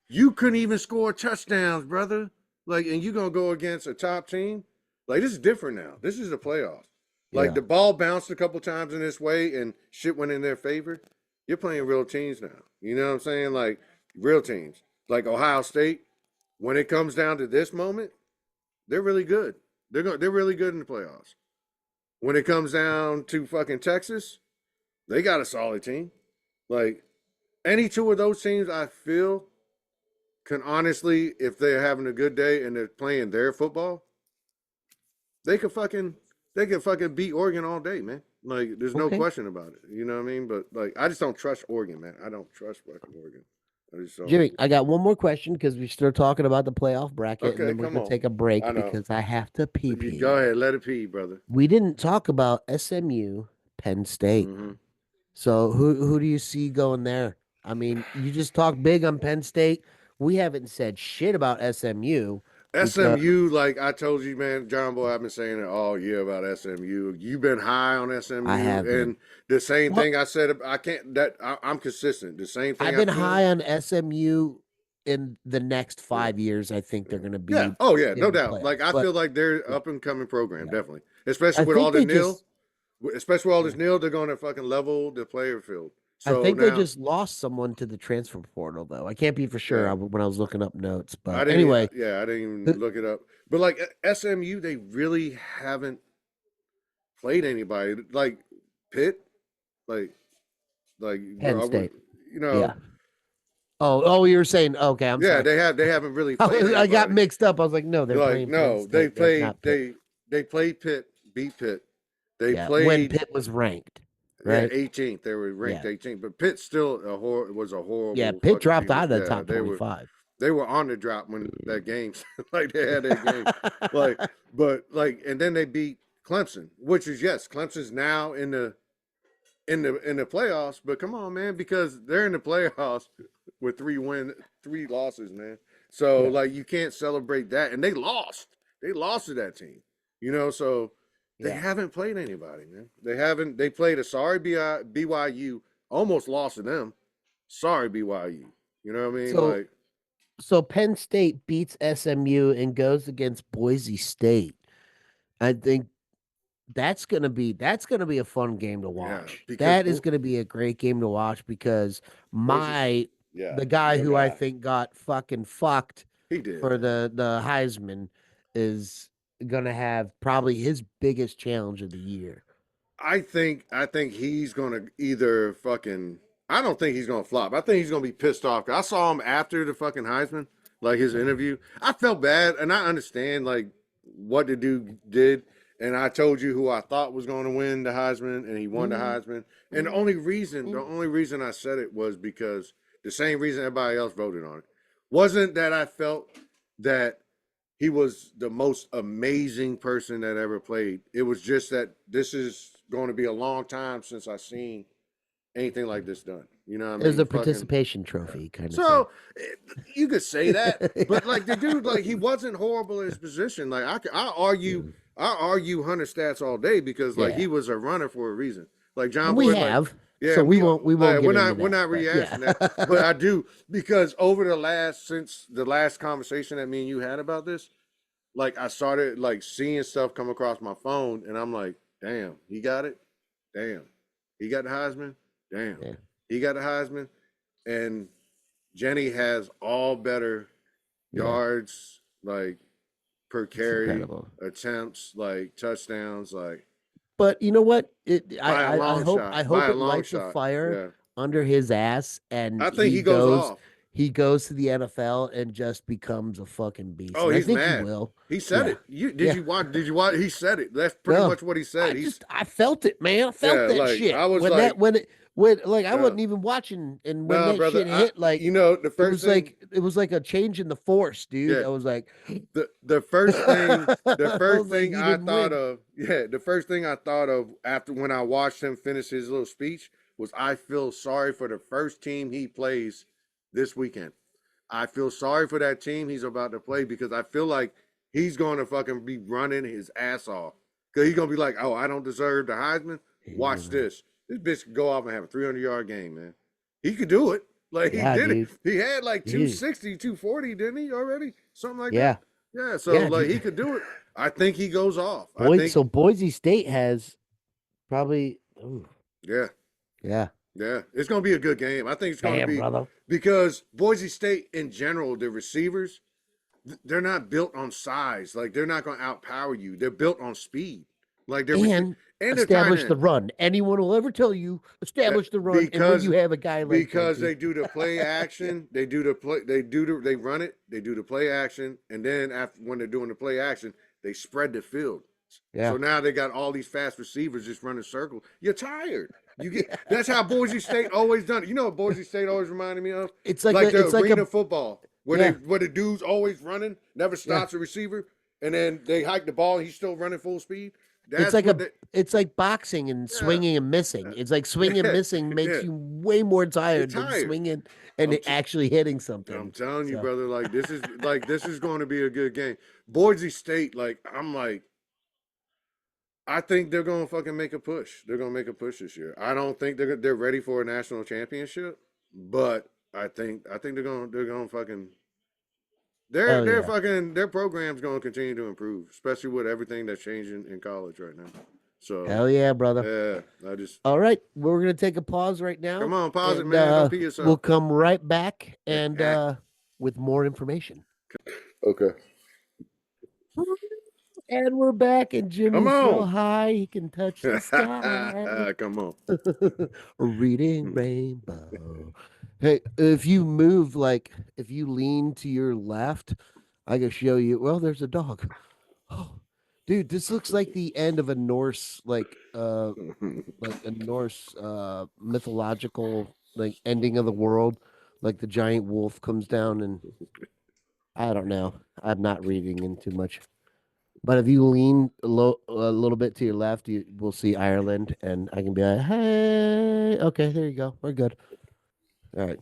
you couldn't even score touchdowns, brother. Like, and you gonna go against a top team? Like, this is different now. This is the playoffs. Like, Yeah. the ball bounced a couple times in this way, and shit went in their favor. You're playing real teams now. You know what I'm saying? Like, real teams. Like Ohio State. When it comes down to this moment, they're really good. They're really good in the playoffs. When it comes down to fucking Texas, they got a solid team. Like, any two of those teams, I feel can honestly, if they're having a good day and they're playing their football, they could fucking beat Oregon all day, man. Like there's no Okay. question about it. You know what I mean? But like I just don't trust Oregon, man. I don't trust fucking Oregon. I just don't. Jimmy, I got one more question because we're still talking about the playoff bracket, and Okay, then we're come gonna on. take a I break know. because I have to pee You go pee. ahead, let it pee, brother. We didn't talk about SMU, Penn State. Mm-hmm. So who do you see going there? I mean, you just talk big on Penn State. We haven't said shit about SMU because SMU, like I told you, man, John Boy, I've been saying it all year about SMU. You've been high on I SMU, have been. and the same Well, thing I said. I can't. I'm consistent. The same thing I've I been feel. high on SMU in the next Yeah. 5 years. I think they're going to Yeah. be Oh yeah, no in the doubt. Like playoffs. I But feel like they're up and coming program, yeah, definitely. Especially I with all think the they nil, just especially with all yeah. this nil, they're going to fucking level the player field. I So think they now, just lost someone to the transfer portal though. I can't be for sure yeah, when I was looking up notes, I but didn't. anyway, Yeah, I didn't even who- look it up. But like SMU, they really haven't played anybody like Pitt, like Penn I would, State. you know, Yeah. Oh, you were saying okay. I'm yeah, sorry. they haven't really played I got anybody. mixed up. I was like, no, they're Like playing Penn no, they State. They're played not Pitt. they played Pitt, beat Pitt. They Yeah, when played Pitt was ranked, yeah, right? 18th. They were ranked Yeah, 18th, but Pitt still was a yeah. horrible Pitt fucking dropped team. out of the Yeah, top 25. they were on the drop when that game, like they had that game, like but like and then they beat Clemson, which is yes, Clemson's now in the playoffs. But come on, man, because they're in the playoffs with 3 losses, man. So Yeah, like you can't celebrate that, and they lost. They lost to that team, you know. So they yeah. haven't played anybody, man. They haven't. They played a sorry BYU, almost lost to them. Sorry BYU. You know what I mean? So Like so Penn State beats SMU and goes against Boise State. I think that's gonna be a fun game to yeah, watch. because That is gonna be a great game to watch because Boise. my Yeah, the guy your who I guy. think got fucking fucked He did. for the Heisman is gonna have probably his biggest challenge of the year. I think he's gonna either fucking. I don't think he's gonna flop. I think he's gonna be pissed off. I saw him after the fucking Heisman, like his interview. I felt bad, and I understand like what the dude did. And I told you who I thought was going to win the Heisman, and he won the Mm, Heisman. And mm, the mm. only reason I said it was because the same reason everybody else voted on it wasn't that I felt that he was the most amazing person that ever played. It was just that this is going to be a long time since I've seen anything like this done. You know what I It was mean? a Fucking. participation trophy kind of thing. So you could say that, but like the Yeah. dude, like he wasn't horrible in his position. Like I argue, Mm. Hunter stats all day because like he Yeah. was a runner for a reason. Like John And we Boyd, like have, yeah, so we won't like get into we're that. not But rehashing that, but yeah. I do because over the last since the last conversation that me and you had about this, like I started like seeing stuff come across my phone, and I'm like, damn, he got it. Damn, he got the Heisman. Damn, Yeah. he got the Heisman, and Jenny has all better Yeah. yards, like per It's carry, incredible. attempts, like touchdowns, like But you know what? by a I long hope shot. I By hope a it long lights a shot. fire Yeah, under his ass I and think he goes off. he goes to the NFL and just becomes a fucking beast. Oh, And I he's think he mad. will. He said Yeah. it. You did Yeah. you watch? Did you watch? He said it. That's pretty No. much what he said. He's I felt it, man. I felt yeah. that Like shit. I was When like, when like I uh, wasn't even watching, and when nah, that brother. shit hit, You know, the first thing. it was like a change in the force, dude. Yeah, I was like the first thing the I first was like, thing he I didn't thought win. of, yeah, the first thing I thought of after when I watched him finish his little speech was I feel sorry for the first team he plays this weekend. I feel sorry for that team he's about to play because I feel like he's going to fucking be running his ass off. Because he's going to be like, oh, I don't deserve the Heisman. Watch this. This bitch could go off and have a 300-yard game, man. He could do it. Like, he Yeah, did it. dude. He had like Dude. 260, 240, didn't he already? Something like that. Yeah. Yeah, so, Yeah, like, he dude. could do it. I think he goes off. I think, Boise State has probably ooh, yeah. yeah. Yeah, it's going to be a good game. I think it's going to Damn, be brother. because Boise State in general, the receivers, they're not built on size. Like they're not going to outpower you. They're built on speed. Like And and they're tight establish the end. run. Anyone will ever tell you establish the run. And when Because you have a guy like because Boise, they do the play action, they run it, they do the play action, and then after when they're doing the play action, they spread the field. yeah, So now they got all these fast receivers just running circles. You're tired. You get yeah. that's how Boise State always done it. You know what Boise State always reminded me of? It's like Like the it's like arena a football yeah, where the dude's always running, never yeah. stops a receiver, and then they hike the ball, he's still running full speed. It's That's like what they it's like boxing and yeah, swinging and missing. It's like swinging and yeah, missing makes yeah. you way more You're tired than tired. swinging and I'm t- actually hitting I'm something. telling you, So brother. Like this is going to be a good game. Boise State, I think they're going to fucking make a push. They're going to make a push this year. I don't think they're ready for a national championship, but I think they're going to fucking hell yeah. their program's going to continue to improve, especially with everything that's changing in college right now. So Hell yeah, brother. yeah, I just All right, we're gonna take a pause right now, come on, pause it, and man. Go pee we'll yourself. come right back and with more information. Okay, And we're back, and come Jimmy's so on, high he can touch the sky. come on. Reading rainbow. Hey, if you move if you lean to your left, I can show you. Well, there's a dog. Oh, dude, this looks like the end of a Norse like a Norse mythological like ending of the world. Like the giant wolf comes down and I don't know. I'm not reading into much. But if you lean a little bit to your left, you will see Ireland, and I can be like, "Hey, okay, there you go. We're good. All right,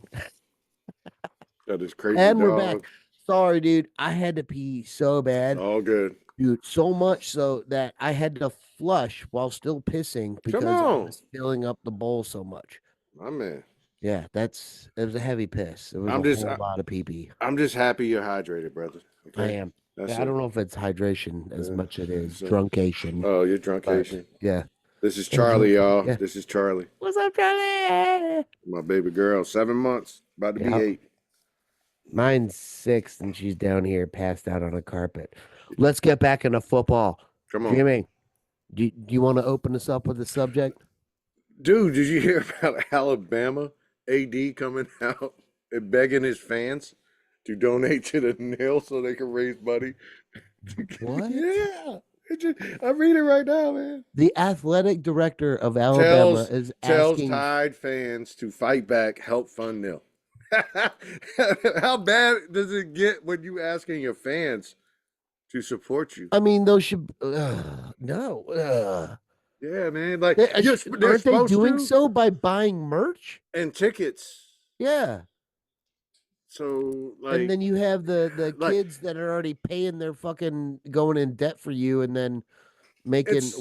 That is crazy and we're back. dog. Sorry, dude. I had to pee so It's bad, all good. dude. So much so that I had to flush while still pissing Come because I on, was filling up the bowl so much. my man. Yeah, it was a heavy piss. It was a I'm just whole lot of pee pee. I'm just happy you're hydrated, brother. I Okay, am. that's Yeah, I it. don't know if it's hydration as Yeah. much as it is So, drunkation, oh, you're but drunkation. yeah. This is And Charlie, y'all. yeah. This is Charlie, What's up, Charlie? my baby girl. 7 months, about to be Yeah. 8. Mine's 6, and she's down here passed out on a carpet. Let's get back into football. Come on, Jimmy, do you want to open us up with the subject? dude. Did you hear about Alabama AD coming out and begging his fans to donate to the nil so they can raise money? What? Yeah, I read it right now, man. The athletic director of Alabama tells is tells asking. Tide fans to fight back, help fund nil. How bad does it get when you asking your fans to support you? I mean, those should no. Yeah, man. Like they're Aren't they supposed doing to, so by buying merch? and tickets. Yeah. So And then you have the like kids that are already paying their fucking going in debt for you, and then making it's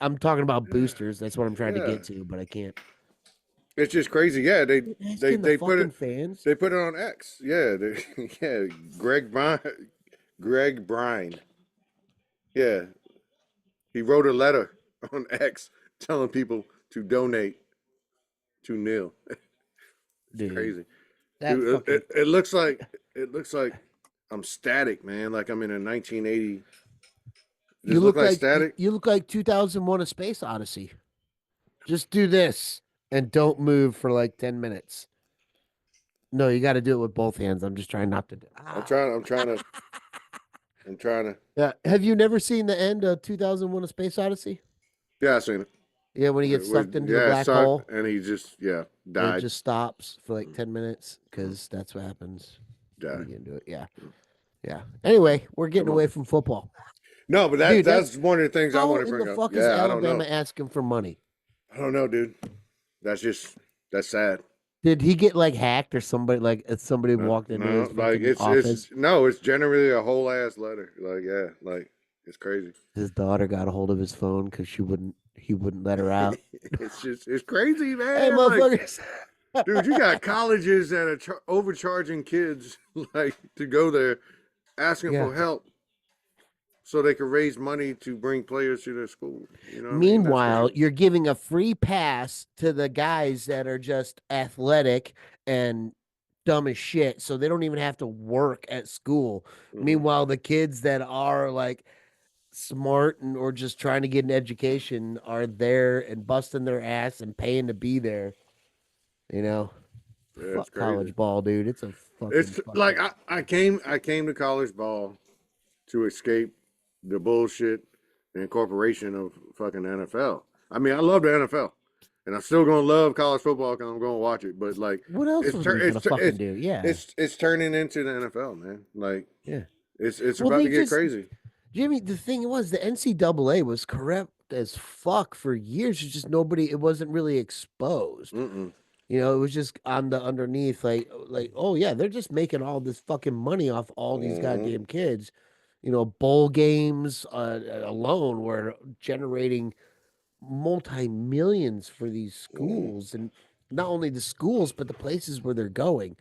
I'm talking about boosters. That's what I'm trying to yeah, get to, but I can't. it's just crazy. Yeah, Asking the they put fucking it fans. they put it on X. Yeah, yeah. Greg Brine. Yeah, he wrote a letter on X telling people to donate to nil. It's Dude, crazy. that Dude, fucking it looks like I'm static, man. Like I'm in a 1980. Does you it look look like like static? you look like 2001: A Space Odyssey. Just do this and don't move for like 10 minutes. No, you got to do it with both hands. I'm just trying not to. I'm Ah. trying. I'm trying to. I'm trying to. Yeah. Have you never seen the end of 2001: A Space Odyssey? Yeah, I seen it. Yeah, when he gets sucked into the Yeah, it black sucked, hole and he just and it died. just stops for like 10 minutes Mhm. because that's what happens when you Died. get into it. Yeah. Yeah. Anyway, we're getting Come on. away from football. No, but Dude, that's that's one of the things I how want to in the bring up. fuck is Yeah, I don't Alabama know. asking for money? I don't know, dude. That's just that's sad. Did he get like hacked or somebody like somebody No, walked into his no, like fucking office? it's generally a whole ass letter. Like yeah, like it's crazy. His daughter got a hold of his phone because he wouldn't let her out. It's crazy, Hey, man. Like, motherfuckers. dude, you got colleges that are overcharging kids like to go there, asking Yeah. for help so they can raise money to bring players to their school. You know what I mean? That's Meanwhile, crazy. you're giving a free pass to the guys that are just athletic and dumb as shit, so they don't even have to work at school. Hmm. Meanwhile, the kids that are like smart and or just trying to get an education are there and busting their ass and paying to be there. You know, Yeah, it's fuck crazy. college ball, dude. It's a fucking It's fucked like up. I came to college ball to escape the bullshit and incorporation of fucking NFL. I mean, I love the NFL, and I'm still gonna love college football because I'm gonna watch it. But like, What else it's was tur- we gonna it's tur- fucking do? Yeah, it's turning into the NFL, man. Like, yeah. it's Well, about they to get just crazy. Jimmy. The thing was, the NCAA was corrupt as fuck for years. It's just nobody. It wasn't really exposed. Mm-mm. You know, it was just on the underneath, like, oh yeah, they're just making all this fucking money off all these Mm-hmm. goddamn kids. You know, bowl games alone were generating multi millions for these Mm-hmm. schools, and not only the schools, but the places where they're going.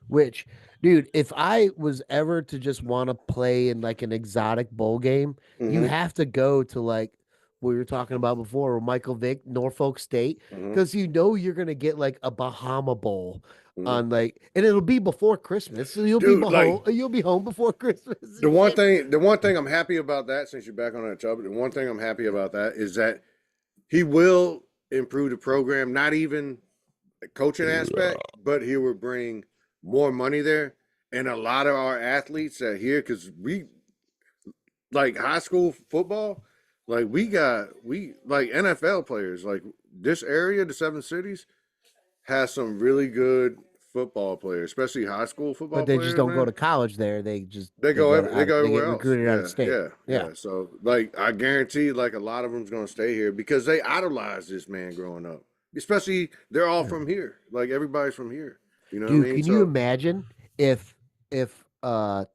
Which, dude, if I was ever to just want to play in like an exotic bowl game, you Mm-hmm. have to go to like what we were talking about before, Michael Vick, Norfolk State, Mm-hmm. because you know you're gonna get like a Bahama Bowl Mm-hmm. on like, and it'll be before Christmas, so Dude, like you'll be home before Christmas and shit. the one thing I'm happy about that, since you're back on that topic, the one thing I'm happy about that is that he will improve the program, not even a coaching aspect, but he will bring more money there. And a lot of our athletes that here, because we like high school football, like we like NFL players, like this area, the seven cities, has some really good football players, especially high school But football they just players, don't go man. to college there. They go to They go they get everywhere else. recruited out of Yeah, state. yeah, Yeah. yeah. So like I guarantee like a lot of them's gonna stay here because they idolize this man growing up. Especially they're all Yeah. from here. Like everybody's from here. You know what I Dude, mean? can you So imagine if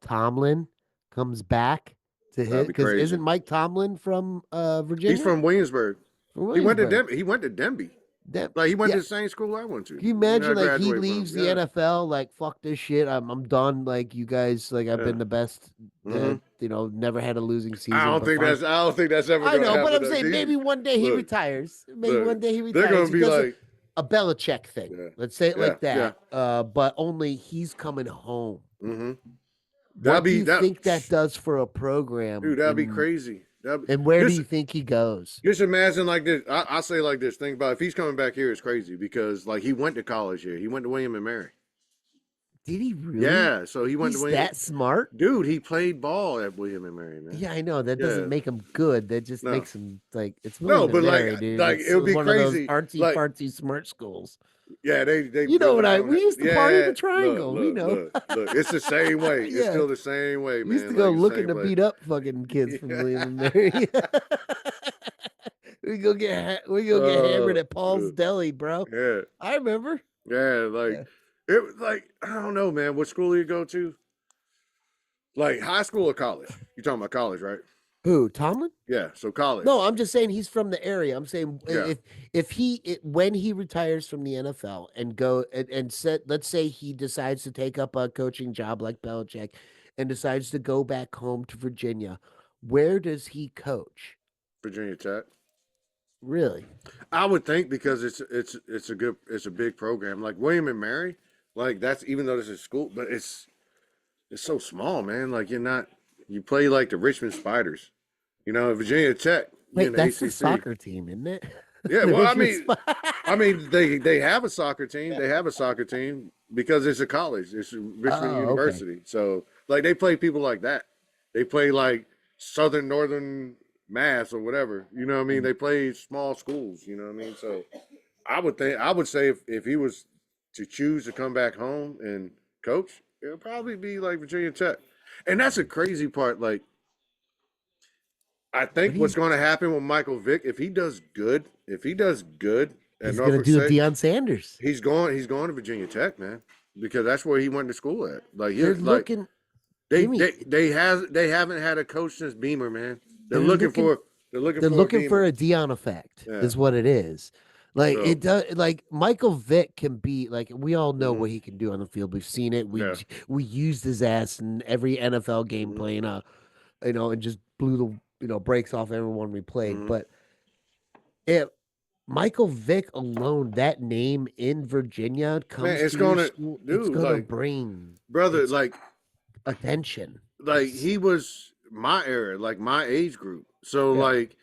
Tomlin comes back to that'd hit be because isn't crazy. Mike Tomlin from He's Virginia? from Williamsburg. From Williamsburg. He went to Denby. That Like he went yeah. to the same school I went to. Can you You know, I imagine like he graduated from. leaves the Yeah, NFL like fuck this shit. I'm done. Like you guys like I've yeah. been the best. Hmm. You know, never had a losing season, but fine. I don't think that's ever I gonna know, but happen I'm though. saying maybe one day he Look, retires. Maybe look. one day he They're retires. gonna He be does like, a Belichick thing. yeah, Let's say it yeah, like yeah. that. But only he's coming home. Hmm. That'd What do be you that, think that does for a program dude. That'd be crazy. and where do Just you think he goes? just imagine like this. I say like this. Think about if he's coming back here, it's crazy because like he went to college here. He went to William and Mary. Did he really? Yeah, so he went to He's William. that smart? Dude, he played ball at William and Mary, man. Yeah, I know. That doesn't Yeah, make him good. That just no, makes him like it's no, William and but Mary, dude. like It's it would be one of those crazy. artsy Like fartsy smart schools. yeah, they You know what really I don't. we used to party Yeah, the triangle. We know. look. It's the same way. It's Yeah. still the same way, We used to man. go Like the looking same to way. beat up fucking kids from William and Yeah. Mary. We go get hammered at Paul's Uh, Deli, bro. yeah, I remember. yeah. Like Yeah. it was like I don't know, man. What school do you go to? Like high school or college? You talking about college, right? Who, Tomlin? Yeah. So college. No, I'm just saying he's from the area. I'm saying Yeah. when he retires from the NFL and and set, let's say he decides to take up a coaching job like Belichick and decides to go back home to Virginia, where does he coach? Virginia Tech. Really? I would think because it's a big program like William and Mary. Like that's even though this is school, but it's so small, man. Like you play like the Richmond Spiders. You know, Virginia Tech, you in Wait, the that's the ACC. soccer team, isn't it? Yeah, The well, Richmond I mean, they have a soccer team. They have a soccer team. because it's a college. It's Richmond Oh, okay. University. So like they play people like that. They play like Southern Northern Mass or whatever. You know what I mean? Mm. They play small schools. You know what I mean? So I would say if he was to choose to come back home and coach, it would probably be like Virginia Tech. And that's a crazy part. Like I But think what's going to happen with Michael Vick, if he does good at he's gonna Norfolk do a State, Deion Sanders. he's going to Virginia Tech, man, because that's where he went to school at. Like They're here, like looking, Jimmy. they haven't had a coach since Beamer, man. They're They're looking looking. for they're looking They're for a looking for Beamer. a Dion effect, Yeah. is what it is. Like So it does. Like Michael Vick can be like we all know hmm what he can do on the field. We've seen it. yeah. We used his ass in every NFL game hmm playing. And just blew the brakes off everyone we played. hmm But if Michael Vick alone, that name in Virginia Man, comes it's to your gonna school, it's dude, gonna like bring brother, it's attention. like It's he was my era, like my age group. So yeah, like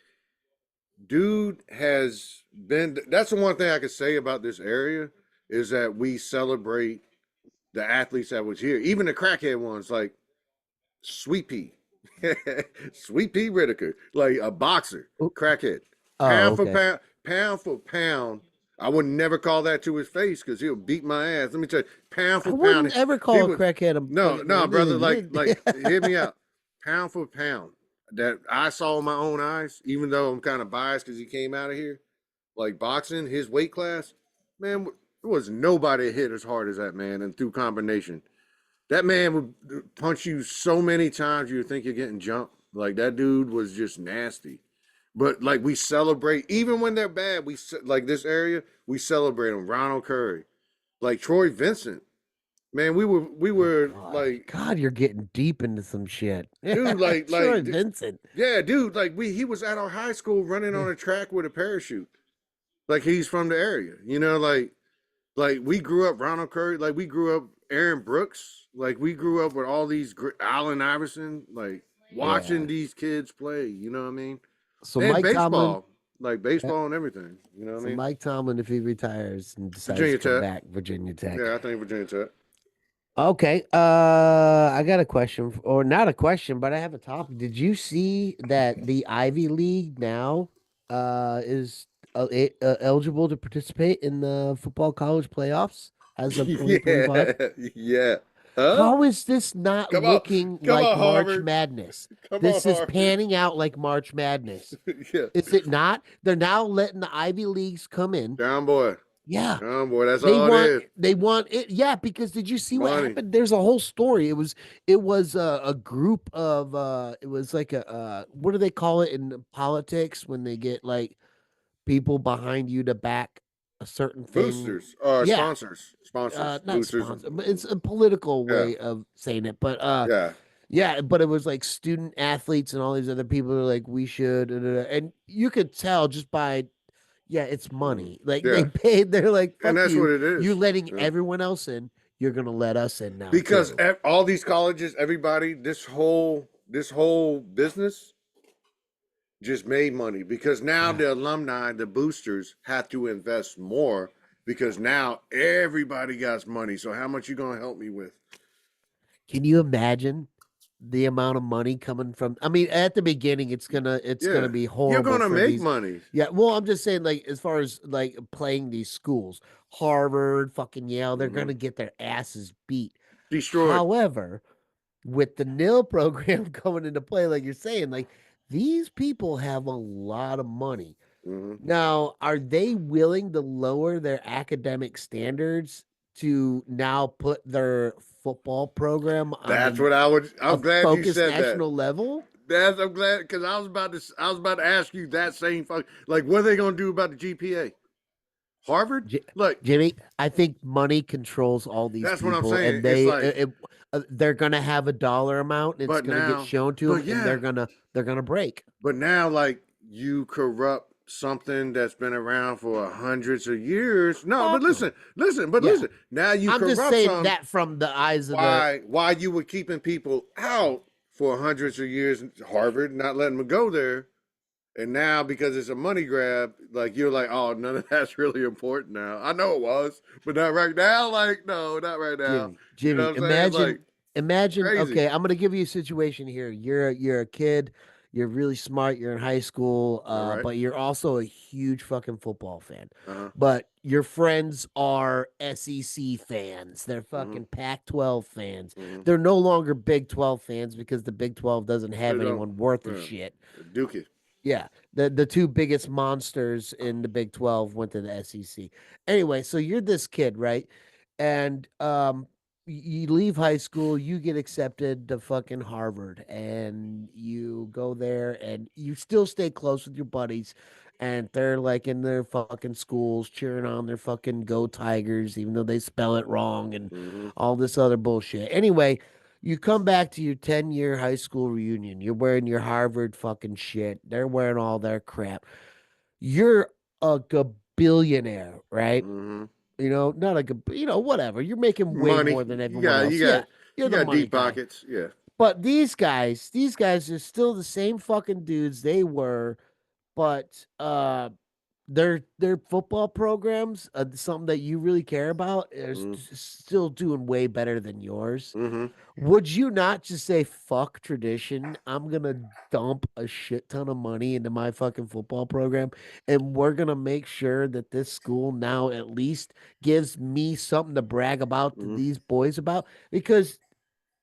dude has been that's the one thing I could say about this area is that we celebrate the athletes that was here, even the crackhead ones like Sweet Pea, Sweet Pea Whitaker, like a boxer, oh, crackhead, oh, okay. pound for pound. I would never call that to his face because he'll beat my ass. Let me tell you, pound I for pound, wouldn't ever he call a would crackhead a no, brother, like hear me fucking. out, pound for pound that I saw with my own eyes. Even though I'm kind of biased because he came out of here, like boxing, his weight class, man, there was nobody hit as hard as that man, and through combination. That man would punch you so many times you would think you're getting jumped. Like that dude was just nasty. But like we celebrate, even when they're bad, like this area, we celebrate them. Ronald Curry, like Troy Vincent, man, we Oh were God, like, God, you're getting deep into some shit. dude, Troy Vincent. yeah, dude, like he was at our high school running on a track with a parachute. Like he's from the area, you know, like we grew up Ronald Curry, like we grew up Aaron Brooks, like we grew up with all these Allen Iverson, like watching Yeah. these kids play. You know what I mean? So And Mike Tomlin. baseball, like baseball and everything. You know what I So mean? Mike Tomlin, if he retires and decides to Virginia come Tech. back, Virginia Tech. Yeah, I think Virginia Tech. Okay. I got a question, or not a question, but I have a topic. Did you see that the Ivy League now is eligible to participate in the football college playoffs as of 2025? Yeah, yeah. Huh? How is this not Come on, looking come like on, March Harvard. Madness? Come on, This is Harvard. panning out like March Madness. Yeah, Is it not? They're now letting the Ivy Leagues come in. down boy, Yeah. down boy. That's They all it want is. they want it. Yeah, because did you see what Money. happened? There's a whole story. It was a group of it was like a what do they call it in politics when they get like people behind you to back a certain thing? Boosters, Yeah, sponsors, not boosters. sponsor, but it's a political Yeah, way of saying it. But yeah. yeah, but it was like student athletes and all these other people are like we should, and you could tell just by yeah, it's Mhm. money. Like they Yeah, paid, they're like, and fuck that's what you. it You're is. letting Yeah. everyone else in. You're gonna let us in now Because too. all these colleges, everybody, this whole business just made money because now Yeah. the alumni, the boosters, have to invest more because now everybody got money. So how much you gonna help me with? Can you imagine the amount of money coming from I mean, at the beginning it's gonna Yeah, be you're horrible gonna for make these. money. Yeah, well, I'm just saying, like, as far as like playing these schools, Harvard, fucking Yale, they're hmm gonna get their asses beat. Destroyed. However, with the nil program coming into play, like you're saying, like these people have a lot of money. hmm Now, are they willing to lower their academic standards to now put their football program on That's what I would. a I'm glad you focused said that. national level? I'm glad because I was about to ask you that same fuck. Like, what are they gonna do about the GPA? Harvard? J- Like, Jimmy, I think money controls all these that's what I'm people, saying. and It's like, they're gonna have a dollar amount, and it's but gonna get now, shown to them, but and yeah, they're gonna break. but now, like, you corrupt something that's been around for hundreds of years. No, but Fuck them. but Yeah, listen. Now you I'm just corrupt saying some. that from the eyes of the Why you were keeping people out for hundreds of years? Harvard not letting them go there. And now because it's a money grab, like you're like, oh, none of that's really important now. I know it was, but not right now. Like, no, not right now. You know Jimmy, what I'm saying? Like imagine, crazy. okay, I'm gonna give you a situation here. You're a kid, you're really smart, you're in high school, All right. but you're also a huge fucking football fan. Uh-huh. But your friends are SEC fans. They're Mm-hmm. fucking Pac-12 fans. Mm-hmm. They're no longer Big 12 fans because the Big 12 doesn't They have don't anyone worth a yeah. shit. Dookie. Yeah, the two biggest monsters in the Big 12 went to the SEC. Anyway, so you're this kid, right? And you leave high school, you get accepted to fucking Harvard, and you go there, and you still stay close with your buddies, and they're like in their fucking schools cheering on their fucking Go Tigers, even though they spell it wrong and Mm-hmm. all this other bullshit. Anyway, you come back to your 10-year high school reunion. You're wearing your Harvard fucking shit. They're wearing all their crap. You're a billionaire, right? Mm-hmm. Not whatever. You're making way Money. more than You everyone got you else. got Yeah, you're you the got money deep guy. pockets. Yeah. But these guys are still the same fucking dudes they were, but their football programs, something that you really care about, is Mm-hmm. still doing way better than yours. Mm-hmm. Would you not just say fuck tradition? I'm gonna dump a shit ton of money into my fucking football program, and we're gonna make sure that this school now at least gives me something to brag about to Mm-hmm. these boys about. Because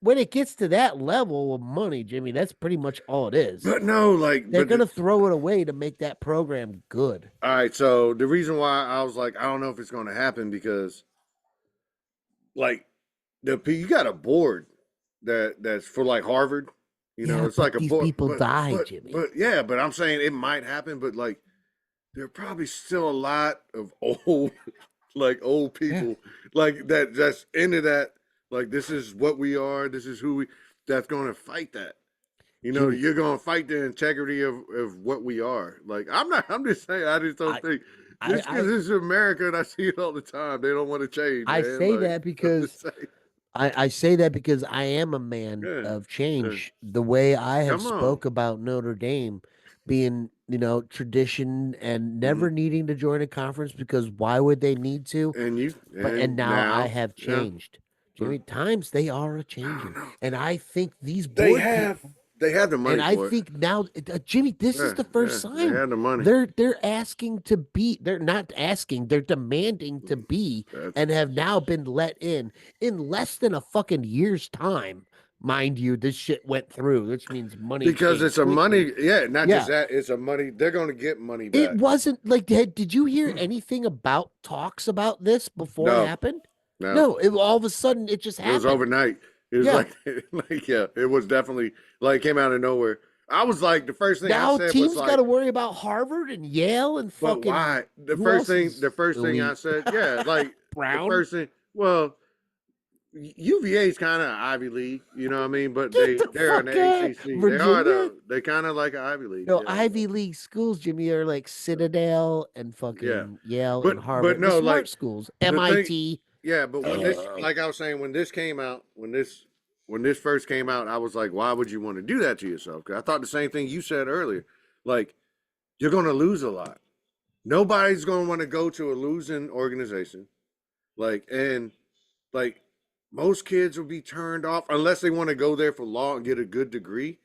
when it gets to that level of money, Jimmy, that's pretty much all it is. But no, like, They're but gonna throw it away to make that program good. all right. So the reason why I was like, I don't know if it's going to happen because, like, you got a board that's for like Harvard. You know, Yeah, it's like but a these board, people die, Jimmy. but yeah. But I'm saying it might happen. But like, there are probably still a lot of old, like old Yeah. people, like that's into that. Like, this is what we are. This is who we. That's going to fight that. You know, Jimmy, you're gonna fight the integrity of what we are. Like, I'm not. I'm just saying. I just don't I think I just because I this is America and I see it all the time. They don't want to change, I man. say Like, that I'm because just saying. I say that because I am a man Yeah, of yeah. change. The way I have Come on. spoke about Notre Dame being, tradition and Hmm. never needing to join a conference because why would they need to? And you And and now I now, have yeah. changed. Jimmy, times they are a I don't changing. know. And I think these They board have people, they have the and money I for it. think now, Jimmy, this is Yeah, the yeah. first They sign. have the money. They're asking to be. They're not asking. They're demanding to be, That's and have now been let in less than a fucking year's time. Mind you, this shit went through, which means money because came it's a money. quickly. Yeah, not just Yeah, that. It's a money. They're gonna get money it back. wasn't like did you hear anything about talks about this before it No, happened? no. No, all of a sudden it just It was happened. overnight. It was Yeah. like, like yeah, it was definitely like came out of nowhere. I was like, the first thing I Now said was teams got like, to worry about Harvard and Yale and but fucking why? The who first else thing, the is first thing I elite? said, yeah, like the Brown. first thing. Well, UVA is kind of Ivy League, you know what I mean? But Get the they're in fuck the out. ACC. They are Virginia? though. They kind of like Ivy League. No, Yeah, Ivy League schools, Jimmy, are like Citadel and yeah. fucking Yale and But Harvard. The no, smart like schools. the thing. MIT. Yeah, but when this, like I was saying, when this came out, when this first came out, I was like, why would you want to do that to yourself? Because I thought the same thing you said earlier. Like, you're going to lose a lot. Nobody's going to want to go to a losing organization. Like, and like most kids will be turned off unless they want to go there for law and get a good degree.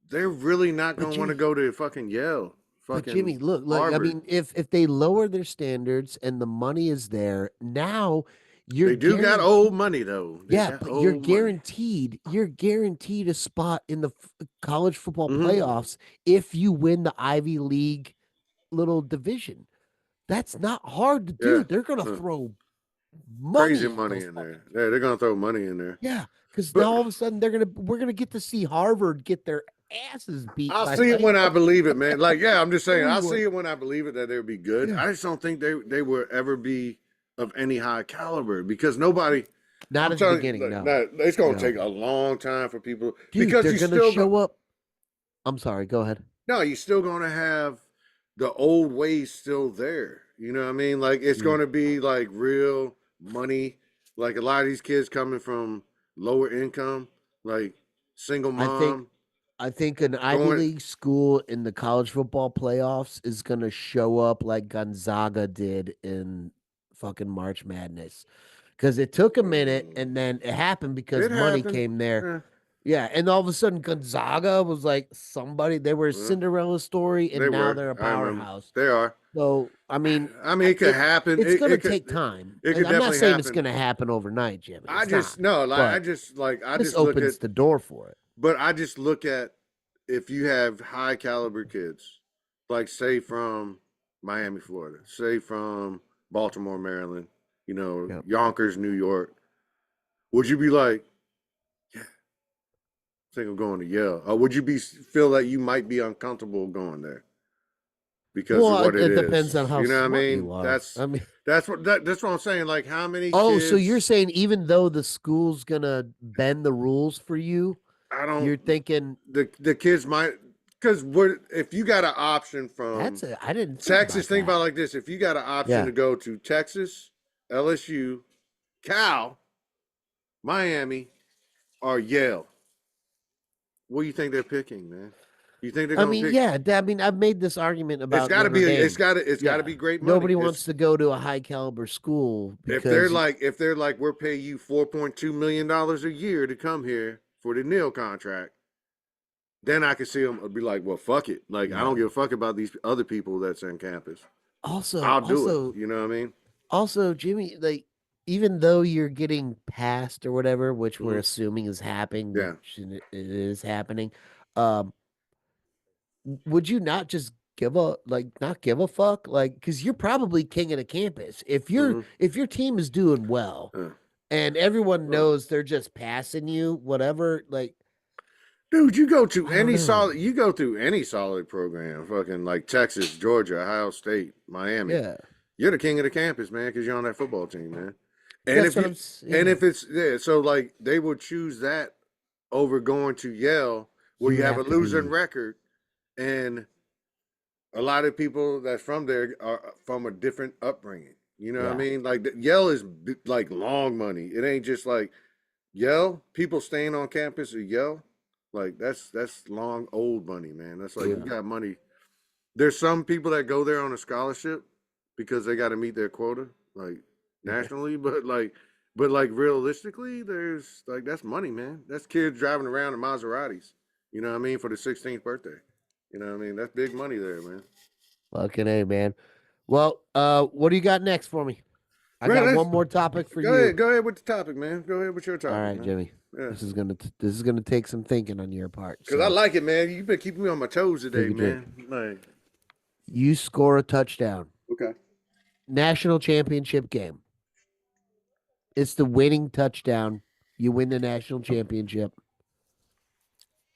They're really not But going to want to Jimmy, go to fucking Yale, but fucking Jimmy, look. I Harvard. mean, if they lower their standards and the money is there, now you're They do got guaranteed. old money though. They Yeah, got but you're old money. guaranteed. You're guaranteed a spot in the college football Mm-hmm. playoffs if you win the Ivy League little division. That's not hard to Yeah. do. They're gonna Huh. throw Crazy money at money those in fucking there. kids. Yeah, they're gonna throw money in there. Yeah, because But now all of a sudden we're gonna get to see Harvard get their asses beat I'll by see it like when I believe it, man. Like, yeah, I'm just saying, I'll see everyone. it when I believe it that they'll be good. Yeah, I just don't think they will ever be of any high caliber because nobody. not I'm at the telling you, beginning. No, it's gonna no, take a long time for people dude, because they're you gonna still go. show up. I'm sorry. Go ahead. No, you're still gonna have the old ways still there. You know what I mean? Like it's Mm. gonna be like real money. Like a lot of these kids coming from lower income, like single I think mom. I think an Ivy Going, League school in the college football playoffs is going to show up like Gonzaga did in fucking March Madness. Because it took a minute mm, and then it happened because it money happened. came there. Yeah, Yeah. And all of a sudden, Gonzaga was like somebody, they were a well, Cinderella story they and now were. they're a I remember. powerhouse. They are. So, I mean, I mean, it could happen. it's going to take time. It could I'm not definitely saying it's happen. going to happen overnight, Jimmy. I It's not. just no, like But I this just look at, opens the door for it. but I just look at if you have high caliber kids, like say from Miami, Florida, say from Baltimore, Maryland, you know, Yep. Yonkers, New York, would you be like, yeah, I think I'm going to Yale, or would you be feel that you might be uncomfortable going there because of Well, what it it depends on is? how You know what I smart mean? you are. I mean, That's what I'm saying. Like how many oh, so you're kids? saying even though the school's gonna bend the rules for you, I don't. you're thinking The kids might, because what if you got an option from I didn't think Texas? about Think that. about it like this: if you got an option Yeah. to go to Texas, LSU, Cal, Miami, or Yale, what do you think they're picking, man? You think they're I gonna mean, pick? yeah, I mean, I've made this argument It's about got to Notre be. It's Dame. got to. It's got to Yeah. be great money. Nobody It's wants to go to a high caliber school because if they're like we're paying you $4.2 million a year to come here for the Neil contract, then I could see them be like, well, fuck it. Like I yeah. don't give a fuck about these other people that's in campus. Also, I'll do it. also, You know what I mean? also, Jimmy, like even though you're getting passed or whatever, which we're Mm-hmm. assuming is happening, Yeah. which it is happening, um, would you not just give a not give a fuck because you're probably king of the campus Mm-hmm. if your team is doing well Uh, and everyone uh. knows they're just passing you whatever Dude, you go to I don't any know. solid. You go through any solid program, fucking like Texas, Georgia, Ohio State, Miami. Yeah, You're the king of the campus, man, because you're on that football team, man. And that's if what you and yeah, if it's yeah, so like they would choose that over going to Yale, where you you have a have to losing be record, and a lot of people that's from there are from a different upbringing. You know what I yeah, mean? Like Yale is like long money. It ain't just like Yale. People staying on campus at Yale, like that's long old money, man. That's like you yeah, got money. There's some people that go there on a scholarship because they got to meet their quota, like yeah. nationally, but like realistically, there's like that's money, man. That's kids driving around in Maseratis. You know what I mean for the 16th birthday. You know what I mean? That's big money there, man. Fucking A, man. Well, what do you got next for me? I Right, got let's one more topic for go you. ahead. Go ahead with the topic, man. Go ahead with your All topic, right, man. Jimmy. Yeah, This is gonna take some thinking on your part. because I So like it, man. You've been keeping me on my toes take today, a drink. man. Like, You score a touchdown. okay. National championship game. It's the winning touchdown. You win the national championship.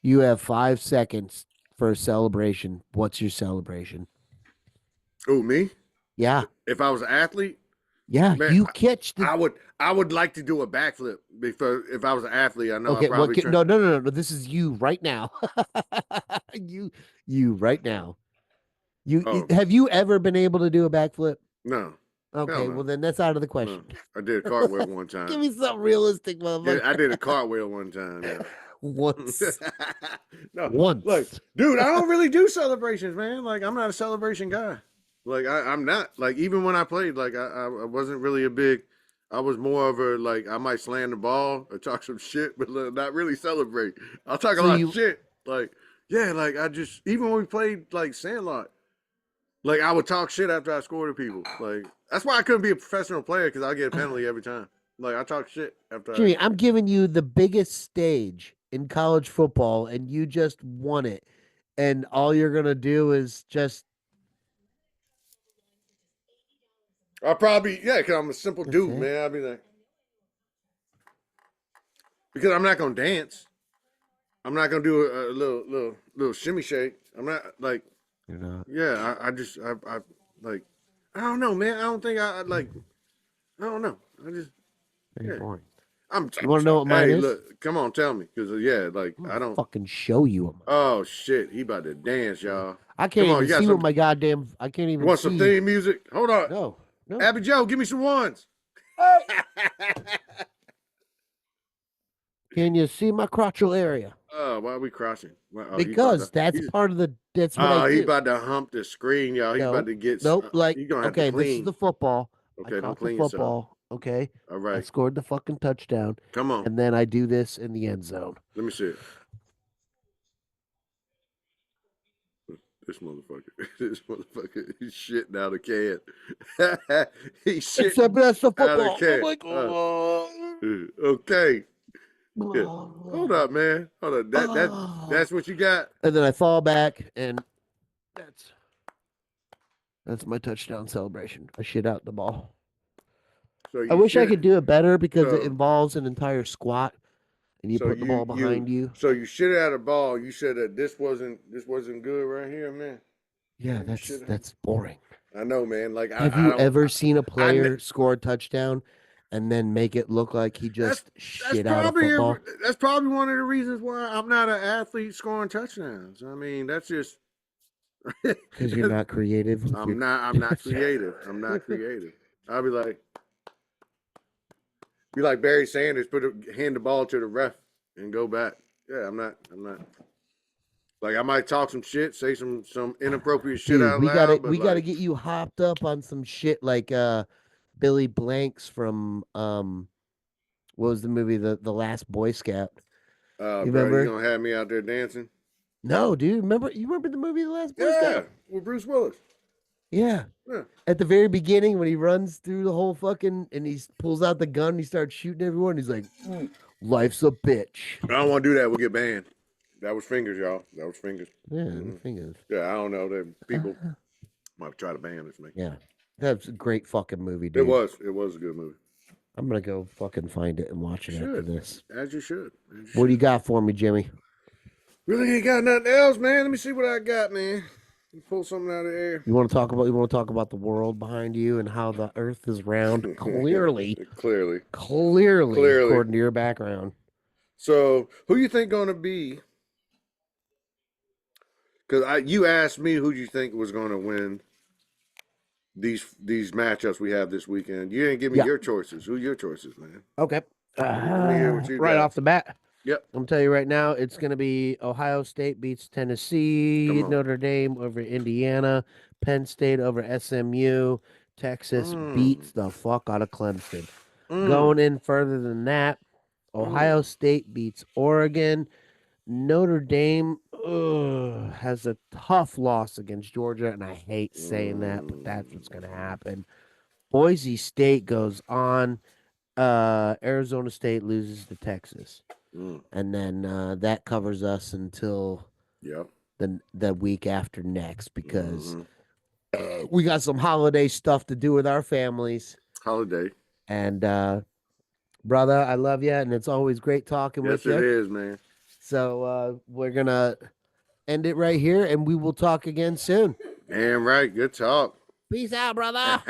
You have 5 seconds for a celebration. What's your celebration? Oh, me? Yeah. If I was an athlete, Yeah. man, You catch the I would like to do a backflip because if I was an athlete, I know I okay. probably try. No. This is you right now. you right now. Oh Have you ever been able to do a backflip? no, hell Okay, no, well then that's out of the no. question. I did a cartwheel one Give time. me something realistic, Yeah, motherfucker. I did a cartwheel one time. Yeah. Once. No, like, Once. dude, I don't really do celebrations, man. Like, I'm not a celebration guy. Like, I'm not. Like, even when I played, like, I wasn't really a big. I was more of a like I might slam the ball or talk some shit, but not really celebrate. I'll talk a So lot of you shit. Like, yeah, like I just even when we played like Sandlot, like I would talk shit after I scored to people. Like that's why I couldn't be a professional player because I get a penalty every time. Like I talk shit after I. Jimmy, I'm giving you the biggest stage in college football and you just won it. And all you're gonna do is just I probably yeah, because I'm a simple that's dude, it. man. I'll be like because I'm not gonna dance. I'm not gonna do a little shimmy shake. I'm not like You're not yeah. I just I like I don't know, man. I don't think I like. I don't know. I just very yeah. boring. I'm You wanna know what mine hey is? look, come on, tell me because yeah, like I'm I gonna don't. fucking show you what mine Oh shit, he about to dance, is. y'all. I can't Come on, even you got see what some. my goddamn I can't You even want some see. theme music? Hold on, No, no. Abby Joe, give me some ones. Can you see my crotchal area? Why are we crossing? Well, Because that's part of the. That's what I he's do. about to hump the screen, y'all. He's about No, to get. nope. Like, He's gonna have to okay, this is clean. the football. I Okay, don't caught the clean yourself. football. Okay, All I right, scored the fucking touchdown, come on. and then I do this in the end zone. Let me see it. This motherfucker. This motherfucker. He's shitting out a can. He's Except shitting that's the out a football. can. I'm like, Okay. Yeah. Hold oh, up, man. Hold up. That's what you got. and then I fall back, and that's that's my touchdown celebration. I shit out the ball. So I you wish I shit. could do it better because it So involves an entire squat, and you so put the ball behind you. so you shit out a ball. You said that this wasn't good right here, man. Yeah, You shit. that's boring. I know, man. Like Have I you don't. ever seen a I player score a touchdown and then make it look like he that's just shit out a football? that's probably one of the reasons why I'm not an athlete scoring touchdowns. I mean, that's just Because you're not creative. I'm not creative. I'm not creative. I'll be like Barry Sanders, hand the ball to the ref and go back. Yeah, I'm not like I might talk some shit, say some inappropriate shit Dude, out loud, but we gotta like get you hopped up on some shit like Billy Blanks from what was the movie the Last Boy Scout? You bro, you remember? gonna have me out there dancing? No, dude. You remember the movie The Last Boy Yeah, Scout? with Bruce Willis. Yeah. Yeah. At the very beginning when he runs through the whole fucking and he pulls out the gun, he starts shooting everyone. He's like, life's a bitch. I don't want to do that. We'll get banned. That was fingers, y'all. That was fingers. Yeah, Mm-hmm. the thing is. Yeah, I don't know. That people might try to ban us, man. Yeah. That's a great fucking movie, dude. It was a good movie. I'm gonna go fucking find it and watch it after this. As you should. What do you got for me, Jimmy? Really ain't got nothing else, man. Let me see what I got, man. Pull something out of the air. You want to talk about the world behind you and how the earth is round? Clearly. According to your background. So who you think gonna be? Because you asked me who you think was gonna win these matchups we have this weekend. You didn't give me your choices. Who are your choices, man? Okay. Right off the bat. Yep. I'm telling you right now, it's going to be Ohio State beats Tennessee, Notre Dame over Indiana, Penn State over SMU, Texas beats the fuck out of Clemson. Going in further than that, Ohio State beats Oregon. Notre Dame has a tough loss against Georgia, and I hate saying that, but that's what's going to happen. Boise State goes on. Arizona State loses to Texas. And then that covers us until the week after next because we got some holiday stuff to do with our families. Holiday. And brother, I love you, and it's always great talking with you. Yes, it is, man. So we're gonna end it right here, and we will talk again soon. Damn right. Good talk. Peace out, brother.